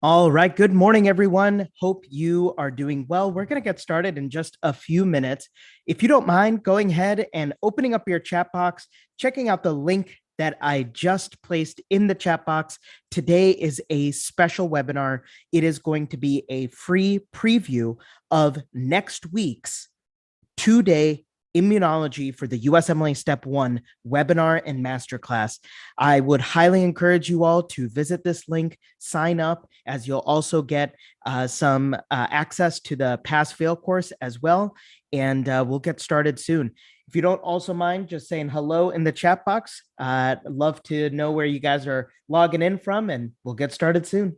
All right. Good morning, everyone. Hope you are doing well. We're going to get started in just a few minutes. If you don't mind going ahead and opening up your chat box, checking out the link that I just placed in the chat box. Today is a special webinar. It is going to be a free preview of next week's two-day Immunology for the USMLE Step 1 webinar and masterclass. I would highly encourage you all to visit this link, sign up, as you'll also get some access to the pass-fail course as well, and we'll get started soon. If you don't also mind just saying hello in the chat box, I'd love to know where you guys are logging in from, and we'll get started soon.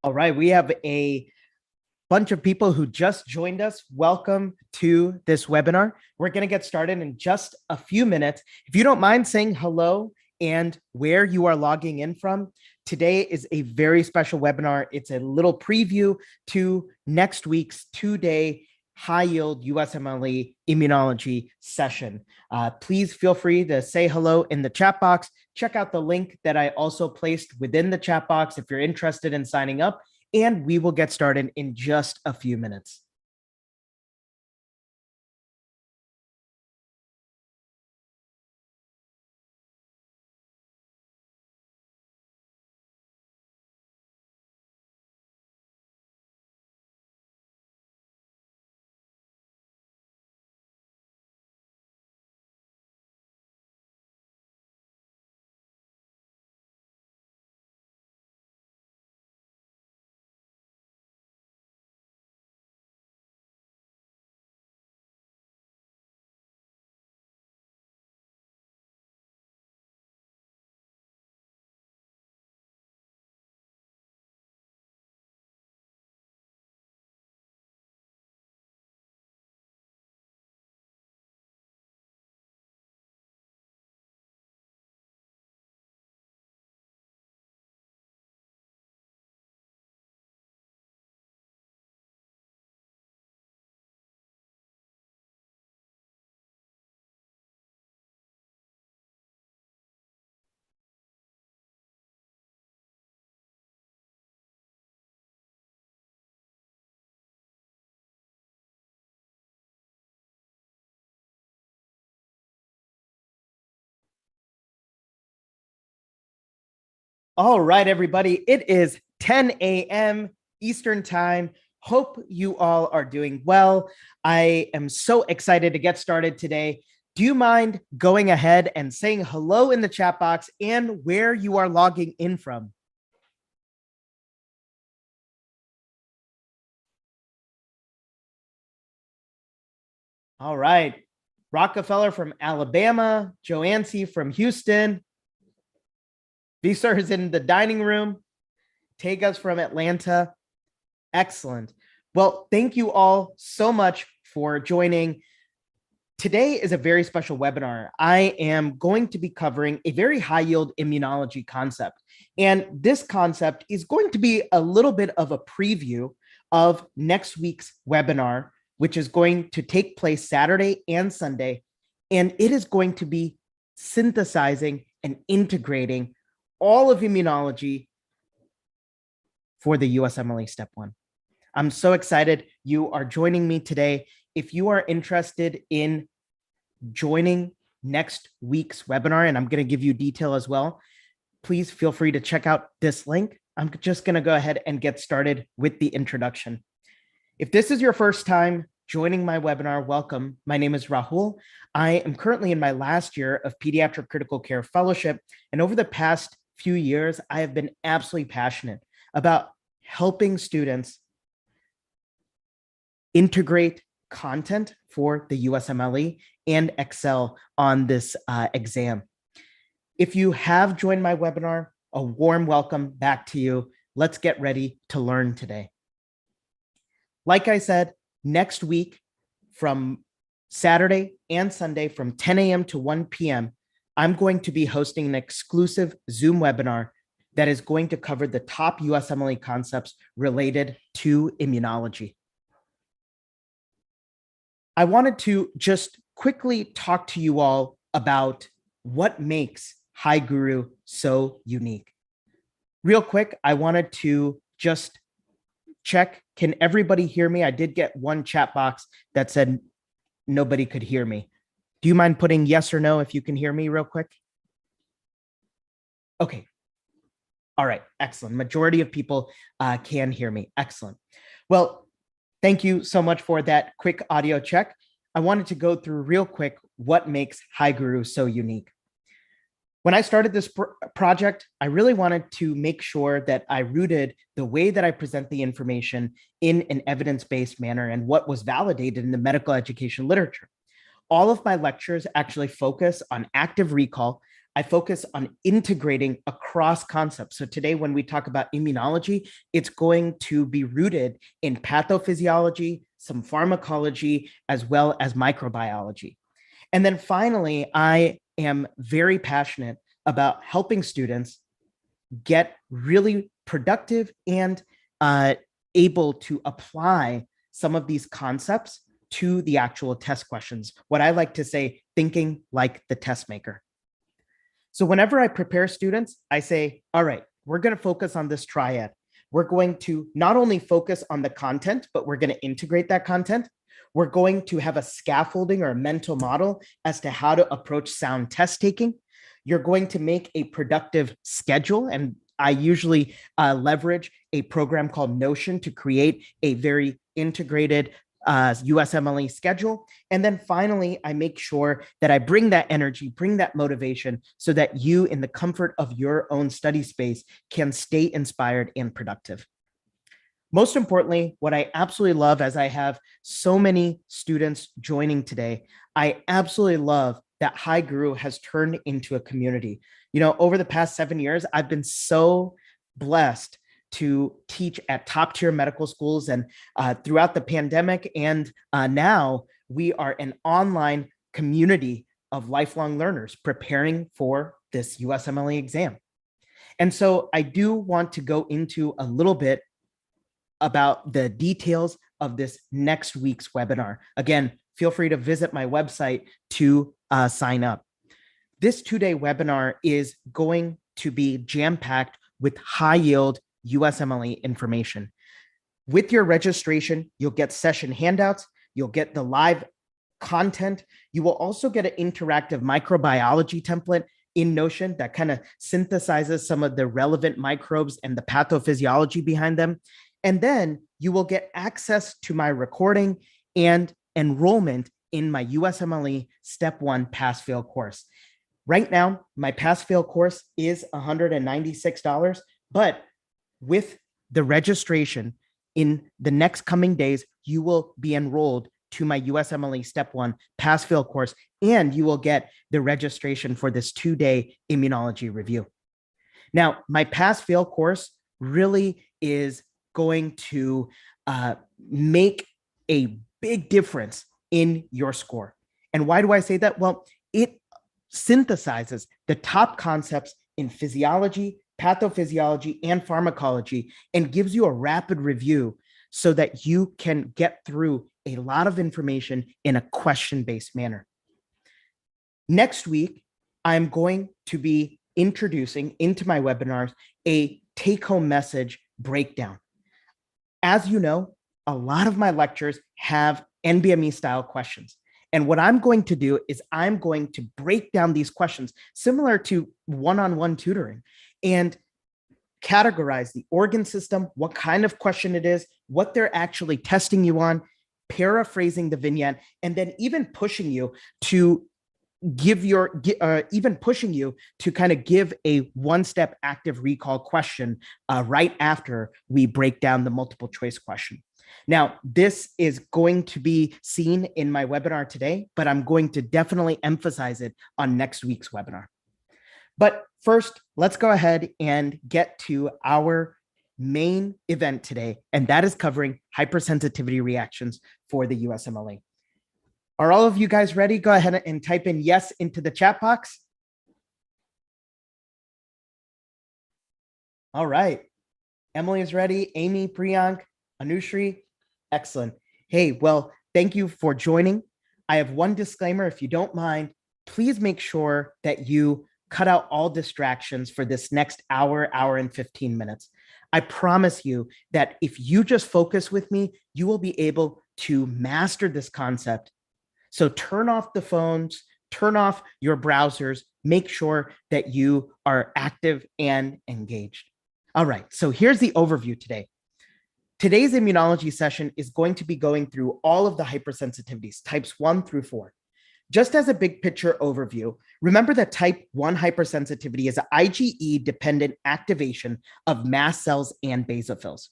All right, we have a bunch of people who just joined us. Welcome to this webinar. We're going to get started in just a few minutes. If you don't mind saying hello and where you are logging in from, today is a very special webinar. It's a little preview to next week's two-day high-yield USMLE immunology session. Please feel free to say hello in the chat box. Check out the link that I also placed within the chat box if you're interested in signing up, and we will get started in just a few minutes. All right, everybody. It is 10 a.m. Eastern Time. Hope you all are doing well. I am so excited to get started today. Do you mind going ahead and saying hello in the chat box and where you are logging in from? All right. Rockefeller from Alabama, Joancy from Houston, Visar is in the dining room, Tegas from Atlanta. Excellent. Well, thank you all so much for joining. Today is a very special webinar. I am going to be covering a very high yield immunology concept. And this concept is going to be a little bit of a preview of next week's webinar, which is going to take place Saturday and Sunday. And it is going to be synthesizing and integrating all of immunology for the USMLE Step 1. I'm so excited you are joining me today. If you are interested in joining next week's webinar, and I'm going to give you detail as well, please feel free to check out this link. I'm just going to go ahead and get started with the introduction. If this is your first time joining my webinar, welcome. My name is Rahul. I am currently in my last year of Pediatric Critical Care Fellowship, and over the past few years, I have been absolutely passionate about helping students integrate content for the USMLE and excel on this exam. If you have joined my webinar, a warm welcome back to you. Let's get ready to learn today. Like I said, next week from Saturday and Sunday from 10 a.m. to 1 p.m., I'm going to be hosting an exclusive Zoom webinar that is going to cover the top USMLE concepts related to immunology. I wanted to just quickly talk to you all about what makes HiGuru so unique. Real quick, I wanted to just check, can everybody hear me? I did get one chat box that said nobody could hear me. Do you mind putting yes or no if you can hear me real quick? Okay. All right, excellent. Majority of people can hear me. Excellent. Well, thank you so much for that quick audio check. I wanted to go through real quick what makes HiGuru so unique. When I started this project, I really wanted to make sure that I rooted the way that I present the information in an evidence-based manner and what was validated in the medical education literature. All of my lectures actually focus on active recall. I focus on integrating across concepts. So today, when we talk about immunology, it's going to be rooted in pathophysiology, some pharmacology, as well as microbiology. And then finally, I am very passionate about helping students get really productive and able to apply some of these concepts to the actual test questions. What I like to say, thinking like the test maker. So whenever I prepare students, I say, all right, we're going to focus on this triad. We're going to not only focus on the content, but we're going to integrate that content. We're going to have a scaffolding or a mental model as to how to approach sound test taking. You're going to make a productive schedule. And I usually leverage a program called Notion to create a very integrated USMLE schedule. And then finally, I make sure that I bring that energy, bring that motivation so that you, in the comfort of your own study space, can stay inspired and productive. Most importantly, what I absolutely love, as I have so many students joining today, I absolutely love that HiGuru has turned into a community. You know, over the past 7 years, I've been so blessed to teach at top tier medical schools, and throughout the pandemic. And now we are an online community of lifelong learners preparing for this USMLE exam. And so I do want to go into a little bit about the details of this next week's webinar. Again, feel free to visit my website to sign up. This 2-day webinar is going to be jam-packed with high-yield USMLE information. With your registration, you'll get session handouts, you'll get the live content. You will also get an interactive microbiology template in Notion that kind of synthesizes some of the relevant microbes and the pathophysiology behind them. And then you will get access to my recording and enrollment in my USMLE Step 1 Pass-Fail course. Right now, my Pass-Fail course is $196, but with the registration in the next coming days, you will be enrolled to my USMLE Step 1 Pass-Fail course, and you will get the registration for this 2-day immunology review. Now, my Pass-Fail course really is going to make a big difference in your score. And why do I say that? Well, it synthesizes the top concepts in physiology, pathophysiology, and pharmacology, and gives you a rapid review so that you can get through a lot of information in a question-based manner. Next week, I'm going to be introducing into my webinars a take-home message breakdown. As you know, a lot of my lectures have NBME style questions. And what I'm going to do is I'm going to break down these questions similar to one-on-one tutoring and categorize the organ system, what kind of question it is, what they're actually testing you on, paraphrasing the vignette, and then even pushing you to give kind of give a one-step active recall question right after we break down the multiple choice question. Now, this is going to be seen in my webinar today, but I'm going to definitely emphasize it on next week's webinar. But first, let's go ahead and get to our main event today, and that is covering hypersensitivity reactions for the USMLE. Are all of you guys ready? Go ahead and type in yes into the chat box. All right. Emily is ready. Amy, Priyank, Anushri. Excellent. Hey, well, thank you for joining. I have one disclaimer. If you don't mind, please make sure that you cut out all distractions for this next hour and 15 minutes. I promise you that if you just focus with me, you will be able to master this concept. So turn off the phones, turn off your browsers, make sure that you are active and engaged. All right, so here's the overview today. Today's immunology session is going to be going through all of the hypersensitivities, types 1 through 4. Just as a big picture overview, remember that type 1 hypersensitivity is an IgE-dependent activation of mast cells and basophils.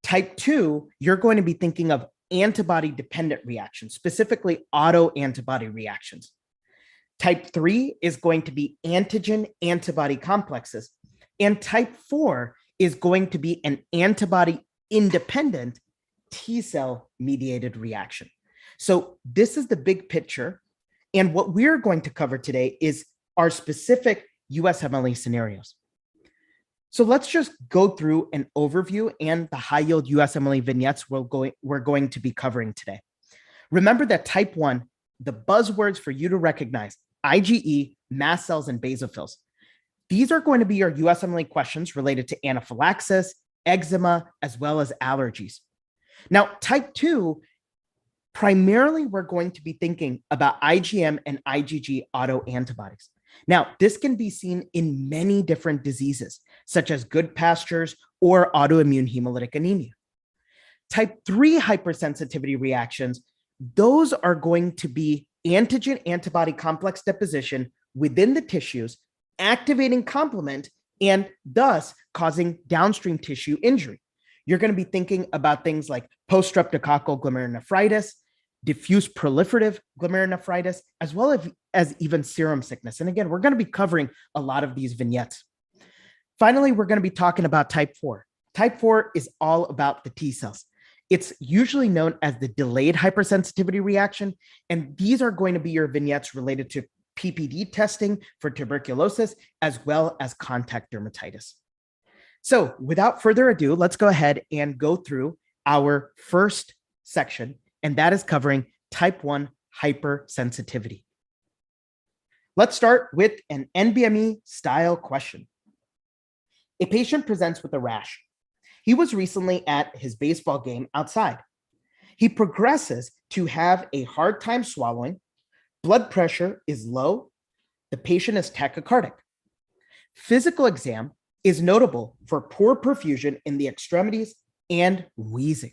Type 2, you're going to be thinking of antibody-dependent reactions, specifically autoantibody reactions. Type 3 is going to be antigen-antibody complexes. And type 4 is going to be an antibody-independent T-cell mediated reaction. So this is the big picture. And what we're going to cover today is our specific USMLE scenarios. So let's just go through an overview and the high yield USMLE vignettes we're going to be covering today. Remember that type 1, the buzzwords for you to recognize, IgE, mast cells, and basophils. These are going to be your USMLE questions related to anaphylaxis, eczema, as well as allergies. Now, type 2, primarily we're going to be thinking about IgM and IgG autoantibodies. Now, this can be seen in many different diseases, such as Goodpasture's or autoimmune hemolytic anemia. Type 3 hypersensitivity reactions, those are going to be antigen-antibody complex deposition within the tissues, activating complement, and thus causing downstream tissue injury. You're going to be thinking about things like post-streptococcal glomerulonephritis, diffuse proliferative glomerulonephritis, as well as even serum sickness. And again, we're going to be covering a lot of these vignettes. Finally, we're going to be talking about type 4. Type 4 is all about the T cells. It's usually known as the delayed hypersensitivity reaction, and these are going to be your vignettes related to PPD testing for tuberculosis, as well as contact dermatitis. So without further ado, let's go ahead and go through our first section, and that is covering type 1 hypersensitivity. Let's start with an NBME style question. A patient presents with a rash. He was recently at his baseball game outside. He progresses to have a hard time swallowing. Blood pressure is low. The patient is tachycardic. Physical exam is notable for poor perfusion in the extremities and wheezing.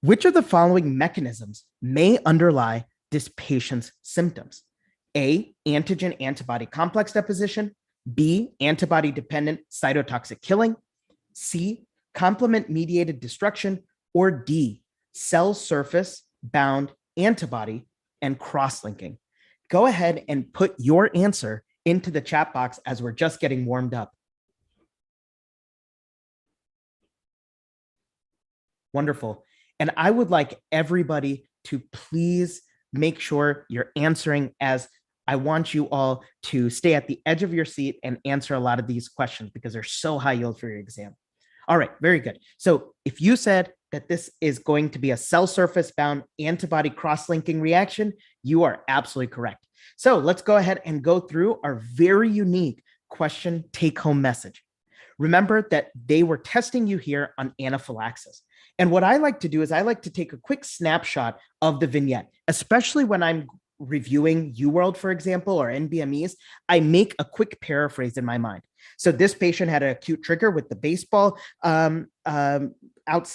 Which of the following mechanisms may underlie this patient's symptoms? A, antigen-antibody complex deposition. B, antibody-dependent cytotoxic killing. C, complement-mediated destruction. Or D, cell surface bound antibody and cross-linking. Go ahead and put your answer into the chat box as we're just getting warmed up. Wonderful. And I would like everybody to please make sure you're answering, as I want you all to stay at the edge of your seat and answer a lot of these questions because they're so high yield for your exam. All right, very good. So if you said that this is going to be a cell surface bound antibody cross-linking reaction, you are absolutely correct. So let's go ahead and go through our very unique question take-home message. Remember that they were testing you here on anaphylaxis. And what I like to do is I like to take a quick snapshot of the vignette, especially when I'm reviewing UWorld, for example, or NBMEs. I make a quick paraphrase in my mind. So this patient had an acute trigger with the baseball,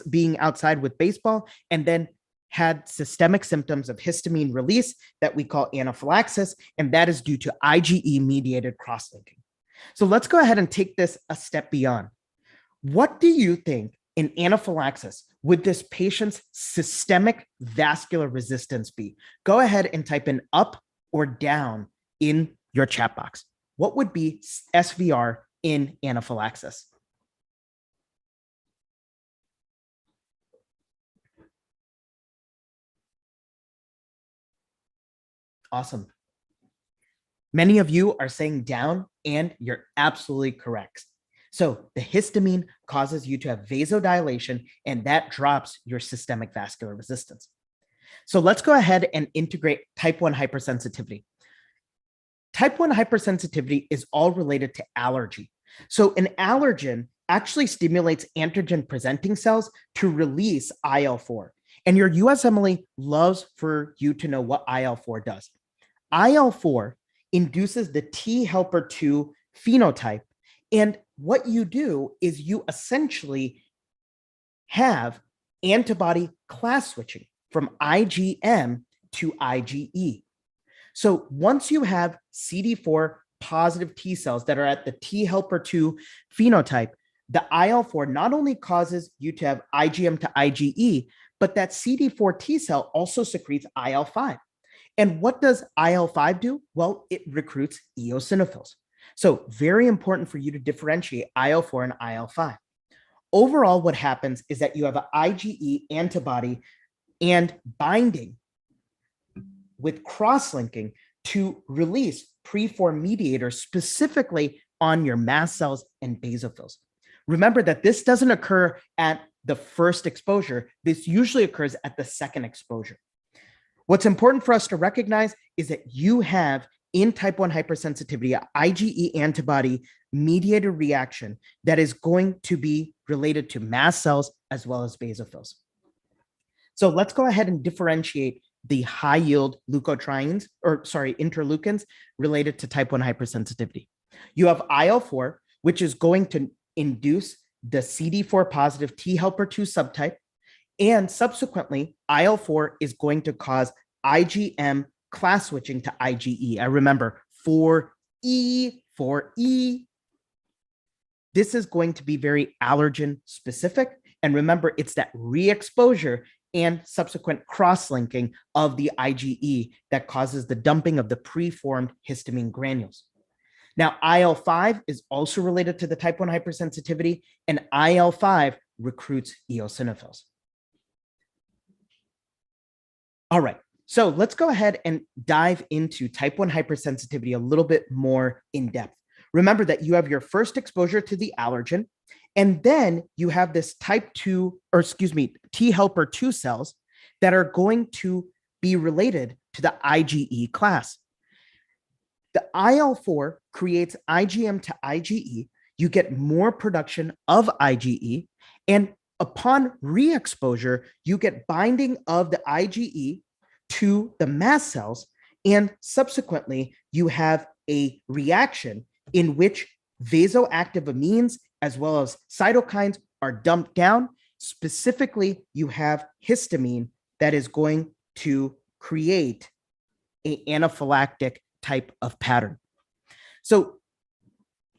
being outside with baseball, and then had systemic symptoms of histamine release that we call anaphylaxis, and that is due to IgE-mediated cross-linking. So let's go ahead and take this a step beyond. What do you think in anaphylaxis would this patient's systemic vascular resistance be? Go ahead and type in up or down in your chat box. What would be SVR in anaphylaxis? Awesome. Many of you are saying down, and you're absolutely correct. So the histamine causes you to have vasodilation, and that drops your systemic vascular resistance. So let's go ahead and integrate type 1 hypersensitivity. Type 1 hypersensitivity is all related to allergy. So an allergen actually stimulates antigen-presenting cells to release IL-4. And your USMLE loves for you to know what IL-4 does. IL-4 induces the T helper 2 phenotype. And what you do is you essentially have antibody class switching from IgM to IgE. So once you have CD4 positive T cells that are at the T helper 2 phenotype, the IL-4 not only causes you to have IgM to IgE, but that CD4 T cell also secretes IL-5. And what does IL-5 do? Well, it recruits eosinophils. So very important for you to differentiate IL-4 and IL-5. Overall, what happens is that you have an IgE antibody and binding with cross-linking to release preformed mediators specifically on your mast cells and basophils. Remember that this doesn't occur at the first exposure. This usually occurs at the second exposure. What's important for us to recognize is that you have in type 1 hypersensitivity, an IgE antibody mediated reaction that is going to be related to mast cells as well as basophils. So let's go ahead and differentiate the high yield leukotrienes, interleukins related to type 1 hypersensitivity. You have IL-4, which is going to induce the CD4 positive T helper 2 subtype. And subsequently, IL-4 is going to cause IgM class switching to IgE. I remember 4E. This is going to be very allergen specific. And remember, it's that re-exposure and subsequent cross-linking of the IgE that causes the dumping of the preformed histamine granules. Now, IL-5 is also related to the type 1 hypersensitivity, and IL-5 recruits eosinophils. All right, so let's go ahead and dive into type 1 hypersensitivity a little bit more in depth. Remember that you have your first exposure to the allergen, and then you have this T helper 2 cells that are going to be related to the IgE class. The IL-4 creates IgM to IgE. You get more production of IgE, and upon re-exposure, you get binding of the IgE to the mast cells, and subsequently, you have a reaction in which vasoactive amines as well as cytokines are dumped down. Specifically, you have histamine that is going to create an anaphylactic type of pattern. So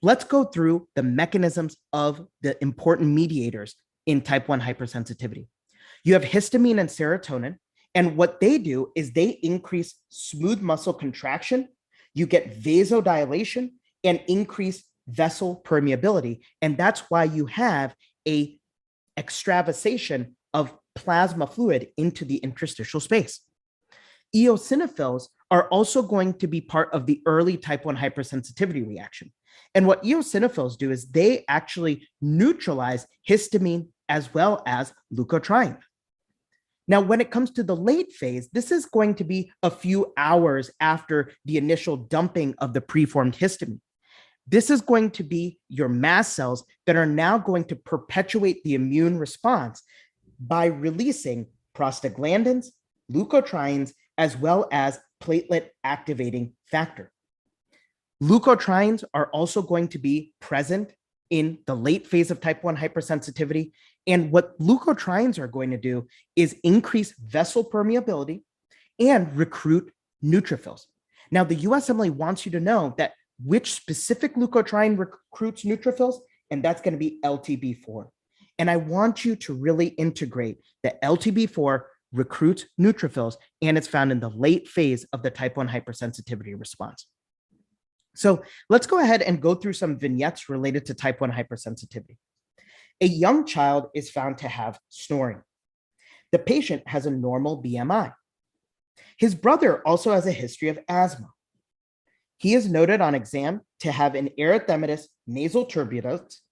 let's go through the mechanisms of the important mediators in type 1 hypersensitivity. You have histamine and serotonin, and what they do is they increase smooth muscle contraction, you get vasodilation, and increase vessel permeability. And that's why you have a extravasation of plasma fluid into the interstitial space. Eosinophils are also going to be part of the early type 1 hypersensitivity reaction. And what eosinophils do is they actually neutralize histamine as well as leukotriene. Now, when it comes to the late phase, this is going to be a few hours after the initial dumping of the preformed histamine. This is going to be your mast cells that are now going to perpetuate the immune response by releasing prostaglandins, leukotrienes, as well as platelet activating factor. Leukotrienes are also going to be present in the late phase of type 1 hypersensitivity. And what leukotrienes are going to do is increase vessel permeability and recruit neutrophils. Now, the USMLE wants you to know that which specific leukotriene recruits neutrophils, and that's going to be LTB4. And I want you to really integrate that LTB4 recruits neutrophils, and it's found in the late phase of the type 1 hypersensitivity response. So let's go ahead and go through some vignettes related to type 1 hypersensitivity. A young child is found to have snoring. The patient has a normal BMI. His brother also has a history of asthma. He is noted on exam to have an erythematous nasal turbulence,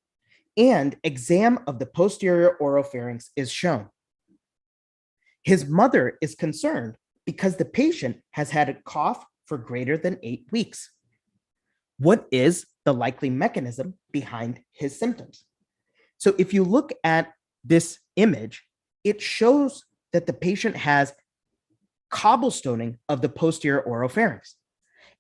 and exam of the posterior oropharynx is shown. His mother is concerned because the patient has had a cough for greater than 8 weeks. What is the likely mechanism behind his symptoms? So if you look at this image, it shows that the patient has cobblestoning of the posterior oropharynx.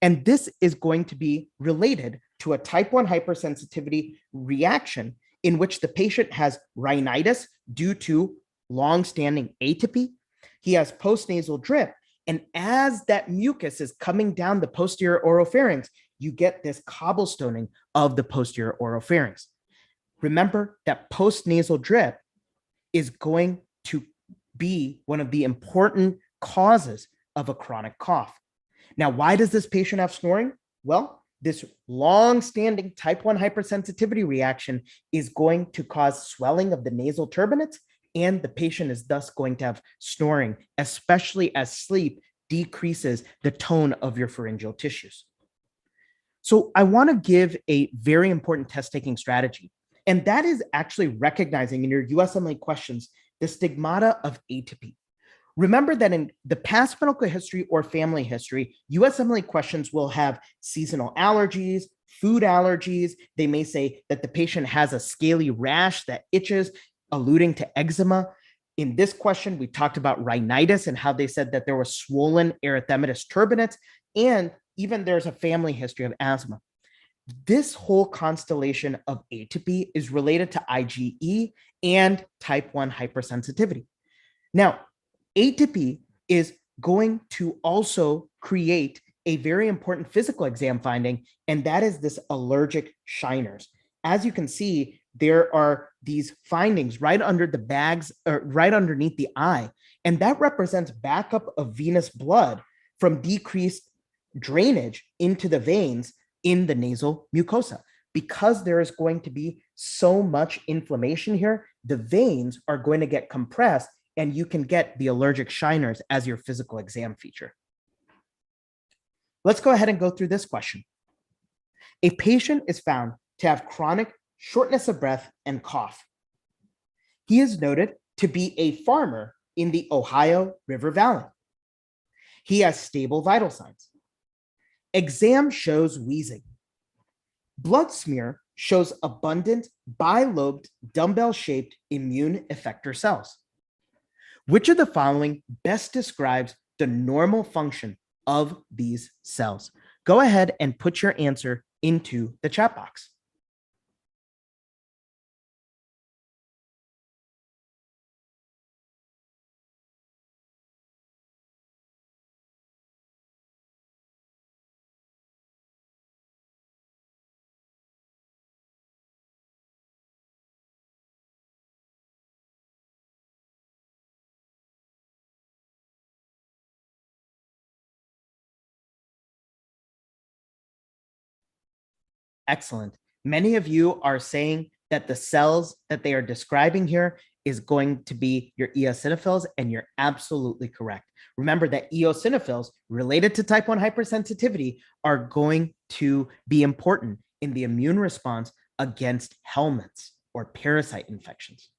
And this is going to be related to a type 1 hypersensitivity reaction in which the patient has rhinitis due to long-standing atopy. He has postnasal drip. And as that mucus is coming down the posterior oropharynx, you get this cobblestoning of the posterior oropharynx. Remember that postnasal drip is going to be one of the important causes of a chronic cough. Now, why does this patient have snoring? Well, this long-standing type 1 hypersensitivity reaction is going to cause swelling of the nasal turbinates, and the patient is thus going to have snoring, especially as sleep decreases the tone of your pharyngeal tissues. So I want to give a very important test-taking strategy, and that is actually recognizing in your USMLE questions the stigmata of atopy. Remember that in the past medical history or family history, USMLE questions will have seasonal allergies, food allergies. They may say that the patient has a scaly rash that itches, alluding to eczema. In this question, we talked about rhinitis and how they said that there was swollen erythematous turbinates, and even there's a family history of asthma. This whole constellation of atopy is related to IgE and type 1 hypersensitivity. Now, atopy is going to also create a very important physical exam finding, and that is this allergic shiners. As you can see, there are these findings right under the bags, or right underneath the eye, and that represents backup of venous blood from decreased drainage into the veins in the nasal mucosa. Because there is going to be so much inflammation here, the veins are going to get compressed, and you can get the allergic shiners as your physical exam feature. Let's go ahead and go through this question. A patient is found to have chronic shortness of breath and cough. He is noted to be a farmer in the Ohio River Valley. He has stable vital signs. Exam shows wheezing. Blood smear shows abundant bilobed dumbbell-shaped immune effector cells. Which of the following best describes the normal function of these cells? Go ahead and put your answer into the chat box. Excellent. Many of you are saying that the cells that they are describing here is going to be your eosinophils, and you're absolutely correct. Remember that eosinophils related to type 1 hypersensitivity are going to be important in the immune response against helminths or parasite infections.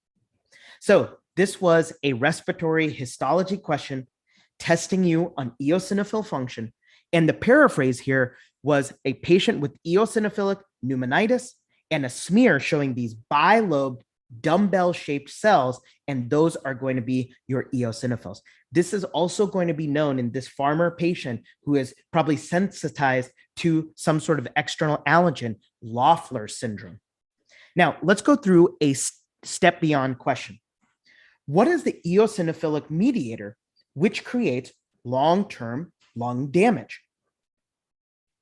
So this was a respiratory histology question testing you on eosinophil function. And the paraphrase here was a patient with eosinophilic pneumonitis and a smear showing these bilobed dumbbell-shaped cells, and those are going to be your eosinophils. This is also going to be known in this farmer patient who is probably sensitized to some sort of external allergen, Loeffler syndrome. Now, let's go through a step beyond question. What is the eosinophilic mediator which creates long-term lung damage?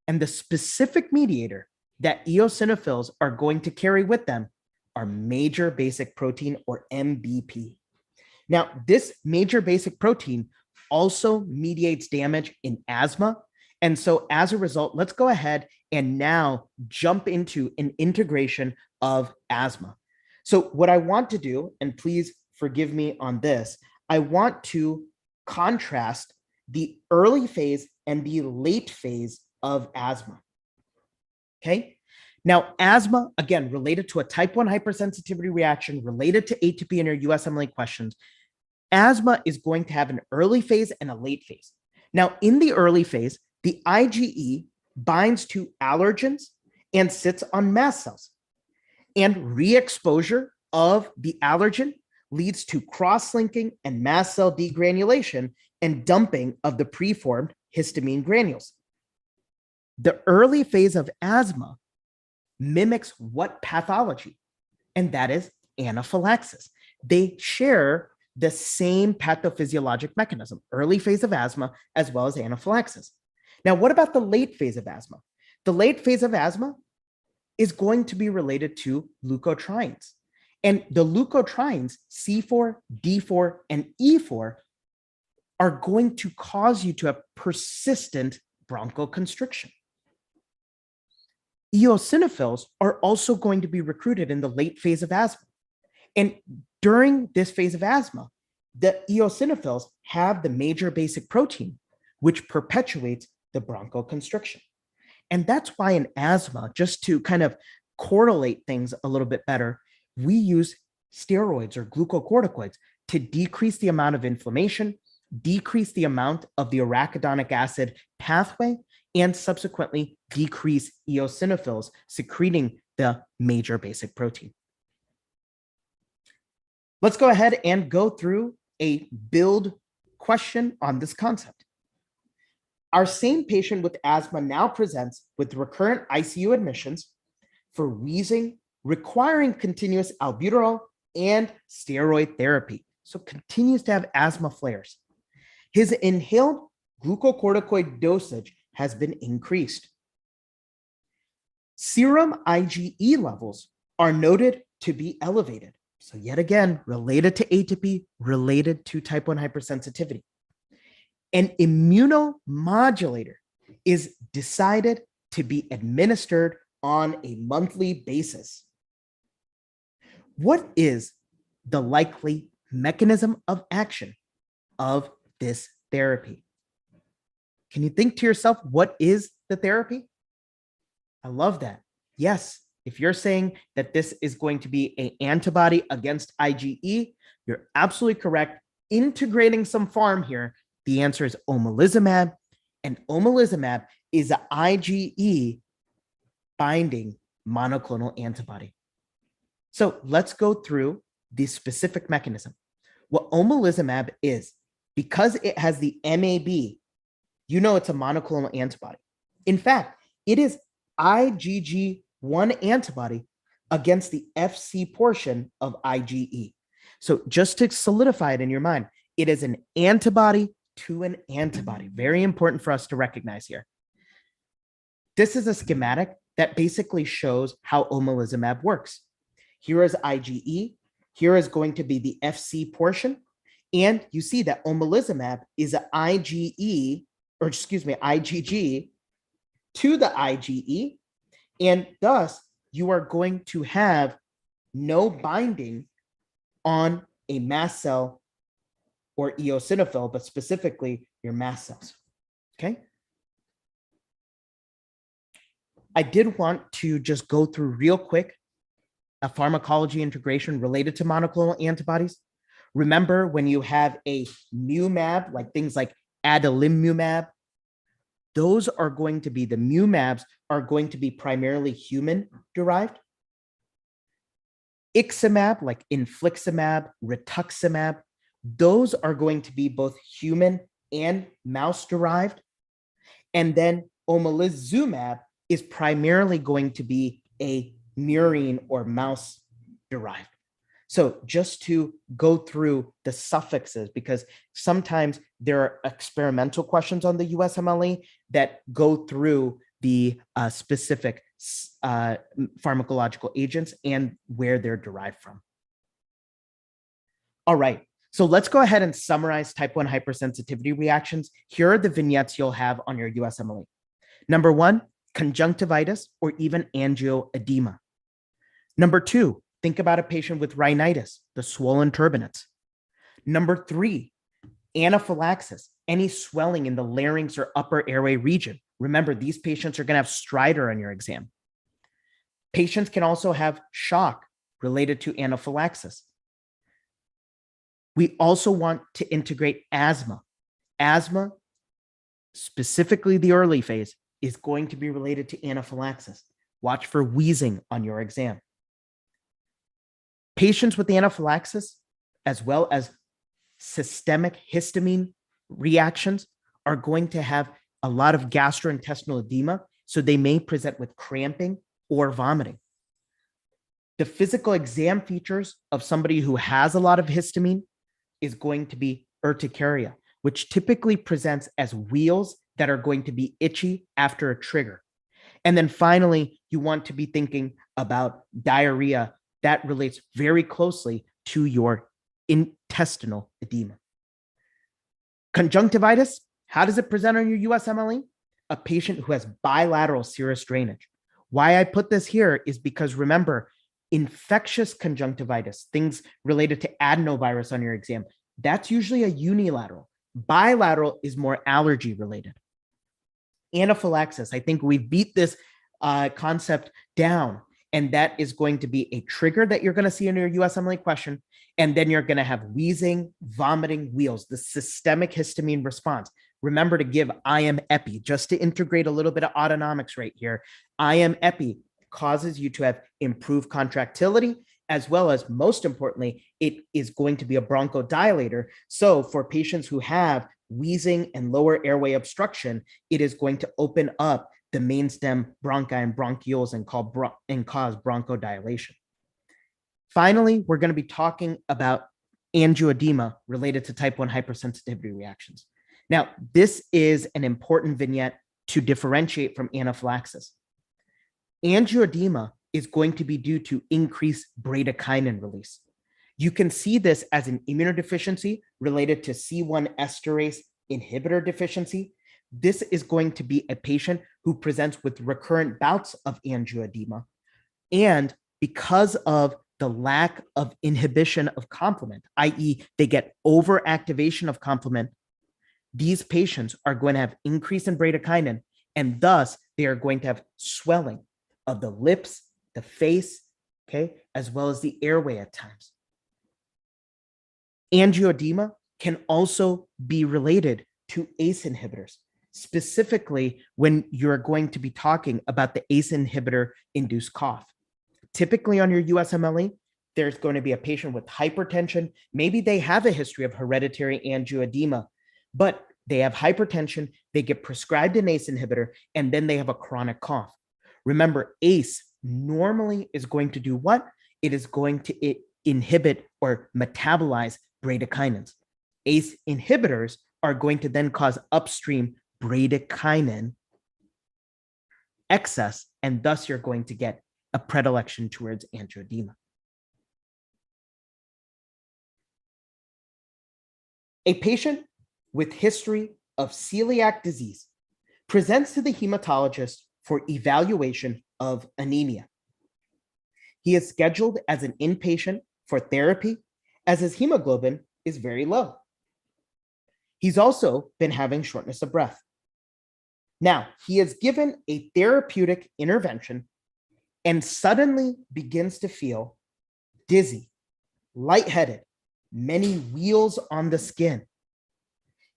And the specific mediator that eosinophils are going to carry with them are major basic protein, or MBP. Now, this major basic protein also mediates damage in asthma. And so as a result, let's go ahead and now jump into an integration of asthma. So what I want to do, and please forgive me on this, I want to contrast the early phase and the late phase of asthma. Okay. Now, asthma, again, related to a type 1 hypersensitivity reaction, related to ATP in your USMLE questions, asthma is going to have an early phase and a late phase. Now, in the early phase, the IgE binds to allergens and sits on mast cells. And re-exposure of the allergen leads to cross-linking and mast cell degranulation and dumping of the preformed histamine granules. The early phase of asthma mimics what pathology? And that is anaphylaxis. They share the same pathophysiologic mechanism, early phase of asthma, as well as anaphylaxis. Now, what about the late phase of asthma? The late phase of asthma is going to be related to leukotrienes. And the leukotrienes, C4, D4, and E4, are going to cause you to have persistent bronchoconstriction. Eosinophils are also going to be recruited in the late phase of asthma. And during this phase of asthma, the eosinophils have the major basic protein, which perpetuates the bronchoconstriction. And that's why in asthma, just to kind of correlate things a little bit better, we use steroids or glucocorticoids to decrease the amount of inflammation, decrease the amount of the arachidonic acid pathway, and subsequently decrease eosinophils secreting the major basic protein. Let's go ahead and go through a build question on this concept. Our same patient with asthma now presents with recurrent ICU admissions for wheezing, requiring continuous albuterol and steroid therapy. So continues to have asthma flares. His inhaled glucocorticoid dosage has been increased. Serum IgE levels are noted to be elevated. So yet again, related to ATP, related to type 1 hypersensitivity. An immunomodulator is decided to be administered on a monthly basis. What is the likely mechanism of action of this therapy? Can you think to yourself, what is the therapy? I love that. Yes, if you're saying that this is going to be an antibody against IgE, you're absolutely correct. Integrating some pharm here, the answer is omalizumab, and omalizumab is an IgE binding monoclonal antibody. So let's go through the specific mechanism. What omalizumab is, because it has the MAB, you know it's a monoclonal antibody. In fact, it is IgG1 antibody against the Fc portion of IgE. So just to solidify it in your mind, it is an antibody to an antibody. Very important for us to recognize here. This is a schematic that basically shows how omalizumab works. Here is IgE. Here is going to be the Fc portion. And you see that omalizumab is an IgG to the IgE. And thus, you are going to have no binding on a mast cell or eosinophil, but specifically your mast cells. Okay. I did want to just go through real quick a pharmacology integration related to monoclonal antibodies. Remember when you have a mu mab, like things like adalimumab, those are going to be, the mu mabs are going to be primarily human derived. Iximab, like infliximab, rituximab, those are going to be both human and mouse derived. And then omalizumab is primarily going to be a murine or mouse derived. So just to go through the suffixes, because sometimes there are experimental questions on the USMLE that go through the specific pharmacological agents and where they're derived from. All right, so let's go ahead and summarize type 1 hypersensitivity reactions. Here are the vignettes you'll have on your USMLE. Number 1, conjunctivitis or even angioedema. Number 2, think about a patient with rhinitis, the swollen turbinates. Number 3, anaphylaxis, any swelling in the larynx or upper airway region. Remember, these patients are going to have stridor on your exam. Patients can also have shock related to anaphylaxis. We also want to integrate asthma. Asthma, specifically the early phase, is going to be related to anaphylaxis. Watch for wheezing on your exam. Patients with anaphylaxis, as well as systemic histamine reactions, are going to have a lot of gastrointestinal edema, so they may present with cramping or vomiting. The physical exam features of somebody who has a lot of histamine is going to be urticaria, which typically presents as wheals that are going to be itchy after a trigger. And then finally, you want to be thinking about diarrhea that relates very closely to your intestinal edema. Conjunctivitis, how does it present on your USMLE? A patient who has bilateral serous drainage. Why I put this here is because remember, infectious conjunctivitis, things related to adenovirus on your exam, that's usually a unilateral. Bilateral is more allergy related. Anaphylaxis, I think we beat this concept down, and that is going to be a trigger that you're going to see in your USMLE question. And then you're going to have wheezing, vomiting, wheals, the systemic histamine response. Remember to give IM-epi, just to integrate a little bit of autonomics right here. IM-epi causes you to have improved contractility, as well as, most importantly, it is going to be a bronchodilator. So for patients who have wheezing and lower airway obstruction, it is going to open up the main stem bronchi and bronchioles and cause bronchodilation. Finally, we're going to be talking about angioedema related to type 1 hypersensitivity reactions. Now, this is an important vignette to differentiate from anaphylaxis. Angioedema is going to be due to increased bradykinin release. You can see this as an immunodeficiency related to C1 esterase inhibitor deficiency. This is going to be a patient who presents with recurrent bouts of angioedema. And because of the lack of inhibition of complement, i.e., they get overactivation of complement, these patients are going to have increase in bradykinin, and thus they are going to have swelling of the lips, the face, okay, as well as the airway at times. Angioedema can also be related to ACE inhibitors, specifically when you're going to be talking about the ACE inhibitor-induced cough. Typically on your USMLE, there's going to be a patient with hypertension. Maybe they have a history of hereditary angioedema, but they have hypertension, they get prescribed an ACE inhibitor, and then they have a chronic cough. Remember, ACE normally is going to do what? It is going to inhibit or metabolize bradykinins. ACE inhibitors are going to then cause upstream bradykinin excess, and thus you're going to get a predilection towards angioedema. A patient with history of celiac disease presents to the hematologist for evaluation of anemia. He is scheduled as an inpatient for therapy as his hemoglobin is very low. He's also been having shortness of breath. Now, he is given a therapeutic intervention and suddenly begins to feel dizzy, lightheaded, many wheals on the skin.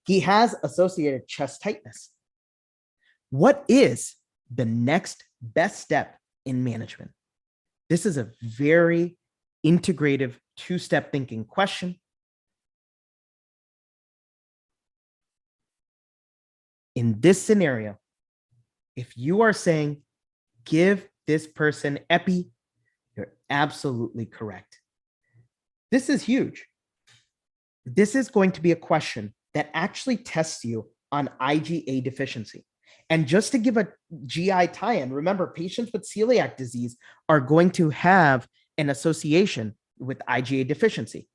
He has associated chest tightness. What is the next best step in management? This is a very integrative two-step thinking question. In this scenario, if you are saying, give this person epi, you're absolutely correct. This is huge. This is going to be a question that actually tests you on IgA deficiency. And just to give a GI tie-in, remember, patients with celiac disease are going to have an association with IgA deficiency.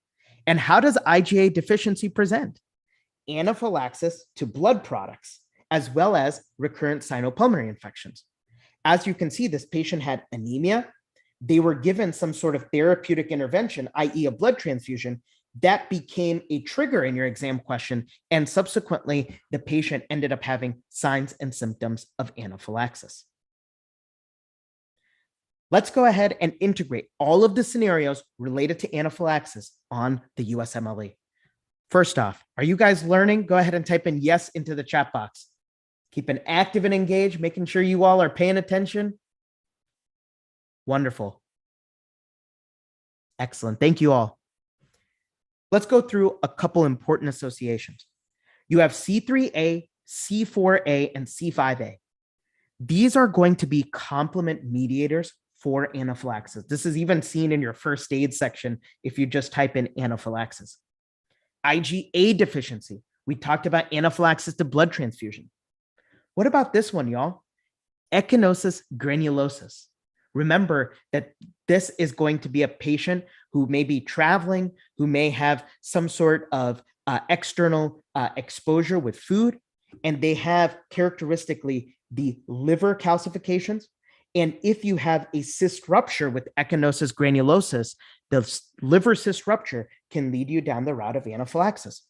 And how does IgA deficiency present? Anaphylaxis to blood products, as well as recurrent sinopulmonary infections. As you can see, this patient had anemia. They were given some sort of therapeutic intervention, i.e. a blood transfusion, that became a trigger in your exam question. And subsequently, the patient ended up having signs and symptoms of anaphylaxis. Let's go ahead and integrate all of the scenarios related to anaphylaxis on the USMLE. First off, are you guys learning? Go ahead and type in yes into the chat box. Keep it active and engaged, making sure you all are paying attention. Wonderful. Excellent. Thank you all. Let's go through a couple important associations. You have C3A, C4A, and C5A. These are going to be complement mediators for anaphylaxis. This is even seen in your first aid section if you just type in anaphylaxis. IgA deficiency. We talked about anaphylaxis to blood transfusion. What about this one, y'all? Echinosis granulosis. Remember that this is going to be a patient who may be traveling, who may have some sort of external exposure with food, and they have characteristically the liver calcifications. And if you have a cyst rupture with echinosis granulosis, the liver cyst rupture can lead you down the route of anaphylaxis.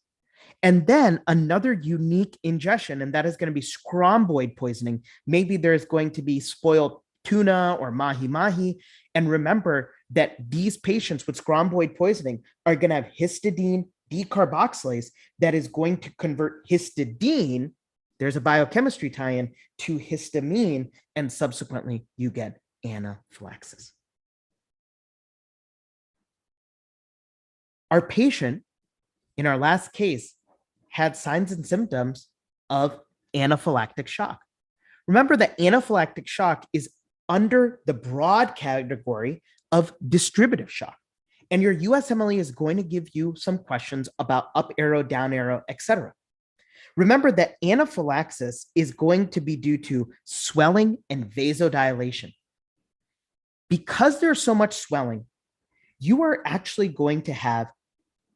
And then another unique ingestion, and that is going to be scromboid poisoning. Maybe there's going to be spoiled tuna or mahi-mahi. And remember that these patients with scromboid poisoning are going to have histidine decarboxylase that is going to convert histidine, there's a biochemistry tie-in, to histamine, and subsequently you get anaphylaxis. Our patient in our last case had signs and symptoms of anaphylactic shock. Remember that anaphylactic shock is under the broad category of distributive shock. And your USMLE is going to give you some questions about up arrow, down arrow, etc. Remember that anaphylaxis is going to be due to swelling and vasodilation. Because there's so much swelling, you are actually going to have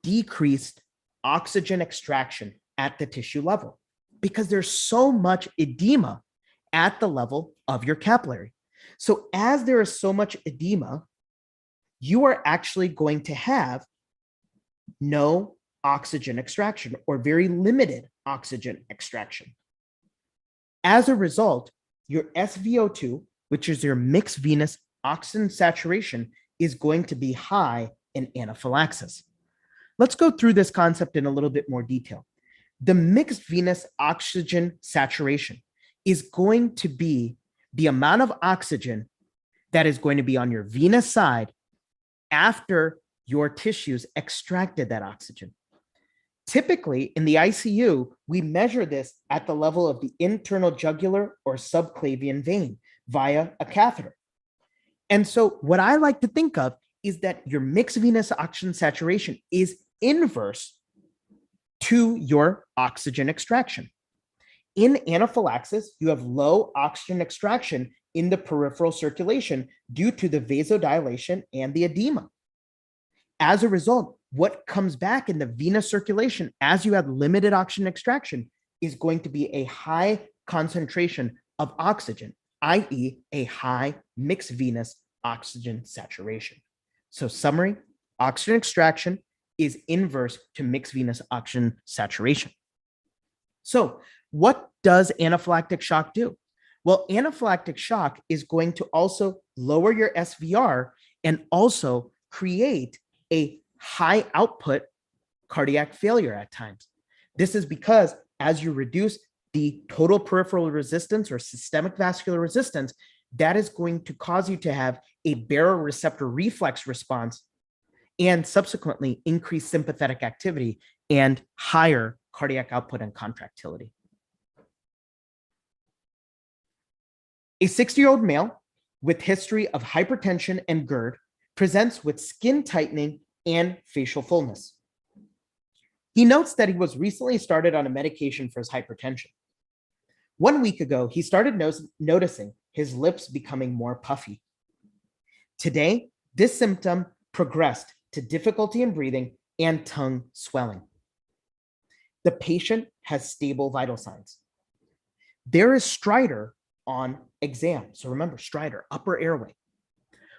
decreased oxygen extraction at the tissue level because there's so much edema at the level of your capillary. So as there is so much edema, you are actually going to have no oxygen extraction or very limited oxygen extraction. As a result, your SVO2, which is your mixed venous oxygen saturation, is going to be high in anaphylaxis. Let's go through this concept in a little bit more detail. The mixed venous oxygen saturation is going to be the amount of oxygen that is going to be on your venous side after your tissues extracted that oxygen. Typically, in the ICU, we measure this at the level of the internal jugular or subclavian vein via a catheter. And so what I like to think of is that your mixed venous oxygen saturation is inverse to your oxygen extraction. In anaphylaxis, you have low oxygen extraction in the peripheral circulation due to the vasodilation and the edema. As a result, what comes back in the venous circulation as you have limited oxygen extraction is going to be a high concentration of oxygen, i.e. a high mixed venous oxygen saturation. So summary, oxygen extraction is inverse to mixed venous oxygen saturation. So what does anaphylactic shock do? Well, anaphylactic shock is going to also lower your SVR and also create a high output cardiac failure at times. This is because as you reduce the total peripheral resistance or systemic vascular resistance, that is going to cause you to have a baroreceptor reflex response and subsequently increase sympathetic activity and higher cardiac output and contractility. A 60-year-old male with history of hypertension and GERD presents with skin tightening and facial fullness. He notes that he was recently started on a medication for his hypertension. 1 week ago, he started noticing his lips becoming more puffy. Today, this symptom progressed to difficulty in breathing and tongue swelling. The patient has stable vital signs. There is stridor on exam. So remember, stridor, upper airway.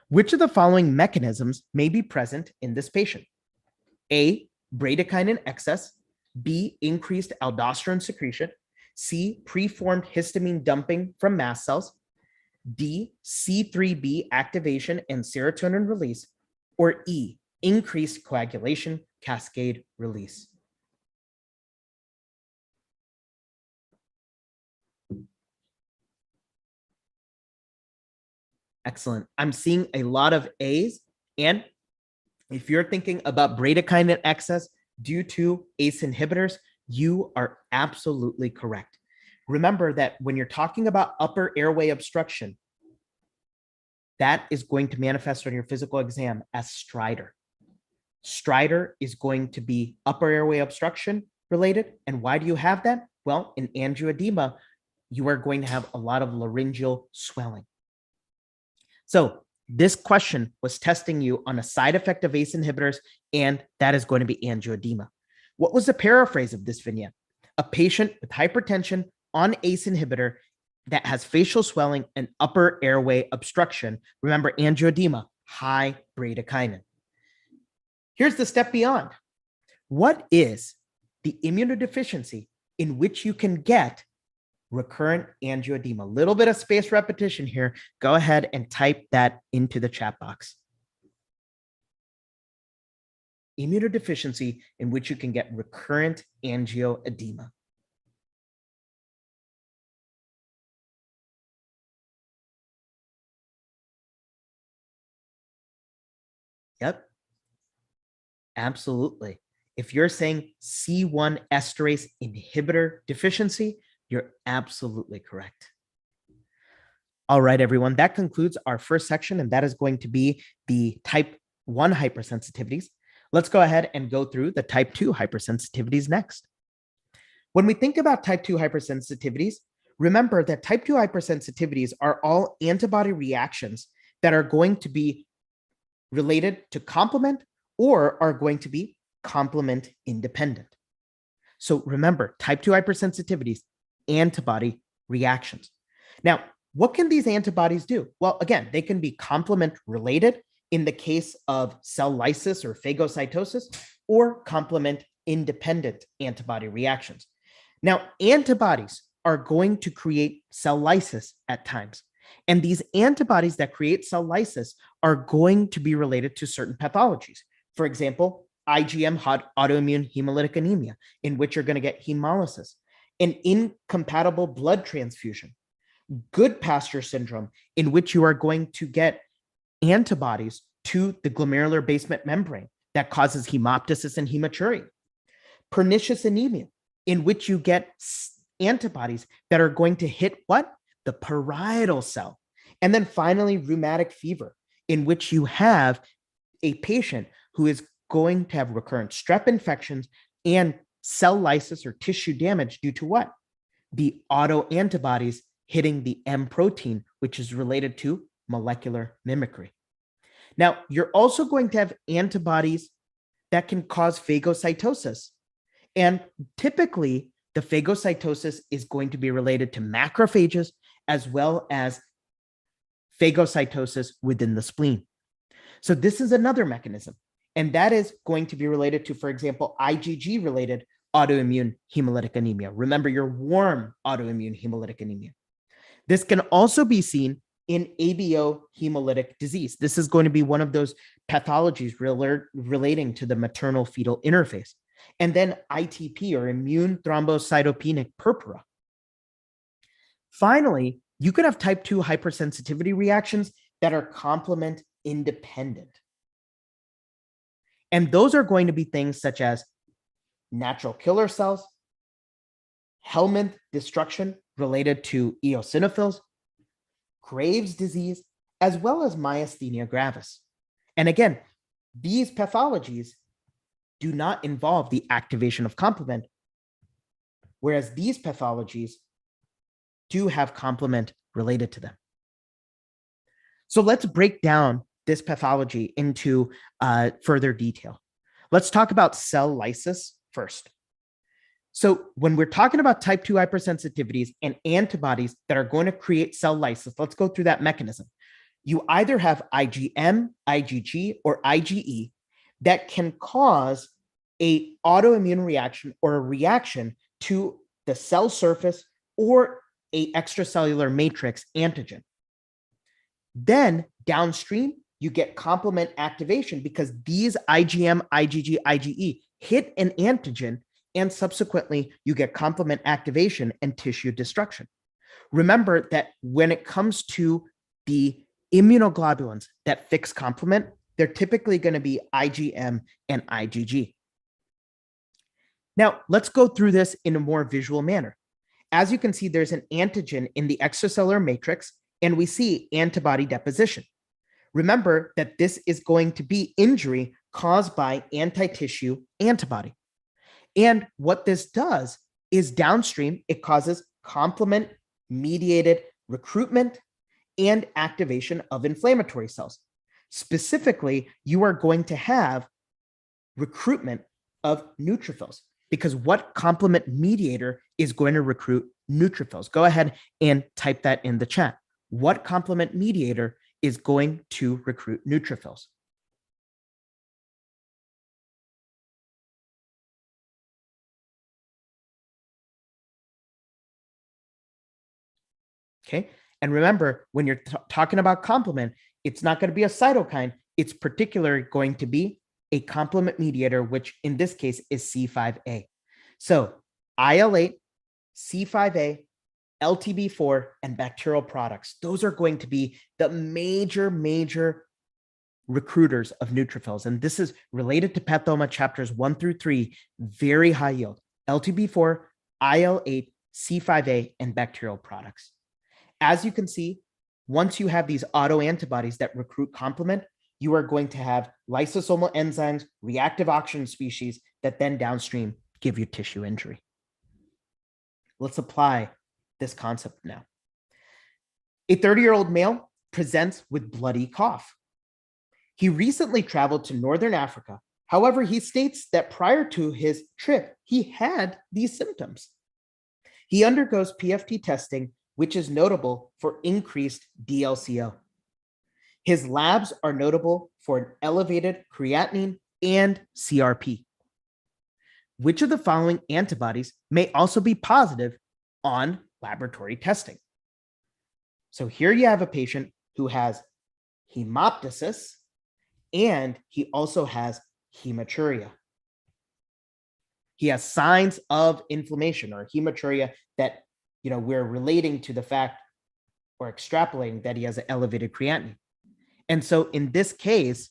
Which of the following mechanisms may be present in this patient? A, bradykinin excess. B, increased aldosterone secretion. C, preformed histamine dumping from mast cells. D, C3b activation and serotonin release. Or E, increased coagulation cascade release. Excellent. I'm seeing a lot of A's. And if you're thinking about bradykinin excess due to ACE inhibitors, you are absolutely correct. Remember that when you're talking about upper airway obstruction, that is going to manifest on your physical exam as stridor. Stridor is going to be upper airway obstruction related. And why do you have that? Well, in angioedema, you are going to have a lot of laryngeal swelling. So this question was testing you on a side effect of ACE inhibitors, and that is going to be angioedema. What was the paraphrase of this vignette? A patient with hypertension on ACE inhibitor that has facial swelling and upper airway obstruction. Remember, angioedema, high bradykinin. Here's the step beyond. What is the immunodeficiency in which you can get recurrent angioedema? A little bit of spaced repetition here. Go ahead and type that into the chat box. Immunodeficiency in which you can get recurrent angioedema. Yep, absolutely. If you're saying C1 esterase inhibitor deficiency, you're absolutely correct. All right, everyone, that concludes our first section, and that is going to be the type 1 hypersensitivities. Let's go ahead and go through the type 2 hypersensitivities next. When we think about type 2 hypersensitivities, remember that type 2 hypersensitivities are all antibody reactions that are going to be related to complement or are going to be complement independent. So remember, type 2 hypersensitivities, antibody reactions. Now, what can these antibodies do? Well, again, they can be complement related in the case of cell lysis or phagocytosis, or complement independent antibody reactions. Now, antibodies are going to create cell lysis at times. And these antibodies that create cell lysis are going to be related to certain pathologies. For example, IgM autoimmune hemolytic anemia, in which you're going to get hemolysis, an incompatible blood transfusion, Goodpasture syndrome, in which you are going to get antibodies to the glomerular basement membrane that causes hemoptysis and hematuria, pernicious anemia, in which you get antibodies that are going to hit what? The parietal cell. And then finally, rheumatic fever, in which you have a patient who is going to have recurrent strep infections and cell lysis or tissue damage due to what? The autoantibodies hitting the M protein, which is related to molecular mimicry. Now, you're also going to have antibodies that can cause phagocytosis. And typically, the phagocytosis is going to be related to macrophages as well as phagocytosis within the spleen. So this is another mechanism, and that is going to be related to, for example, IgG-related autoimmune hemolytic anemia. Remember, your warm autoimmune hemolytic anemia. This can also be seen in ABO hemolytic disease. This is going to be one of those pathologies relating to the maternal fetal interface. and then ITP, or immune thrombocytopenic purpura. Finally, you could have type 2 hypersensitivity reactions that are complement independent. And those are going to be things such as natural killer cells, Helminth destruction related to eosinophils, Graves' disease, as well as myasthenia gravis. And again, these pathologies do not involve the activation of complement, whereas these pathologies do have complement related to them. So let's break down this pathology into further detail. Let's talk about cell lysis first. So when we're talking about type 2 hypersensitivities and antibodies that are going to create cell lysis, let's go through that mechanism. You either have IgM, IgG, or IgE that can cause an autoimmune reaction or a reaction to the cell surface or an extracellular matrix antigen. Then downstream, you get complement activation because these IgM, IgG, IgE hit an antigen, and subsequently you get complement activation and tissue destruction. Remember that when it comes to the immunoglobulins that fix complement, they're typically going to be IgM and IgG. Now, let's go through this in a more visual manner. As you can see, there's an antigen in the extracellular matrix, and we see antibody deposition. Remember that this is going to be injury caused by anti-tissue antibody. And what this does is downstream, it causes complement-mediated recruitment and activation of inflammatory cells. Specifically, you are going to have recruitment of neutrophils, because what complement mediator is going to recruit neutrophils? Go ahead and type that in the chat. What complement mediator is going to recruit neutrophils? Okay. And remember, when you're talking about complement, it's not going to be a cytokine. It's particularly going to be a complement mediator, which in this case is C5a. So IL-8, C5a, LTB4, and bacterial products, those are going to be the major recruiters of neutrophils. And this is related to Pathoma chapters 1 through 3, very high yield. LTB4, IL-8, C5a, and bacterial products. As you can see, once you have these autoantibodies that recruit complement, you are going to have lysosomal enzymes, reactive oxygen species that then downstream give you tissue injury. Let's apply this concept now. A 30-year-old male presents with bloody cough. He recently traveled to Northern Africa. However, he states that prior to his trip, he had these symptoms. He undergoes PFT testing, which is notable for increased DLCO. His labs are notable for an elevated creatinine and CRP. Which of the following antibodies may also be positive on laboratory testing? So here you have a patient who has hemoptysis, and he also has hematuria. He has signs of inflammation or hematuria that we're relating to the fact or extrapolating that he has an elevated creatinine. And so in this case,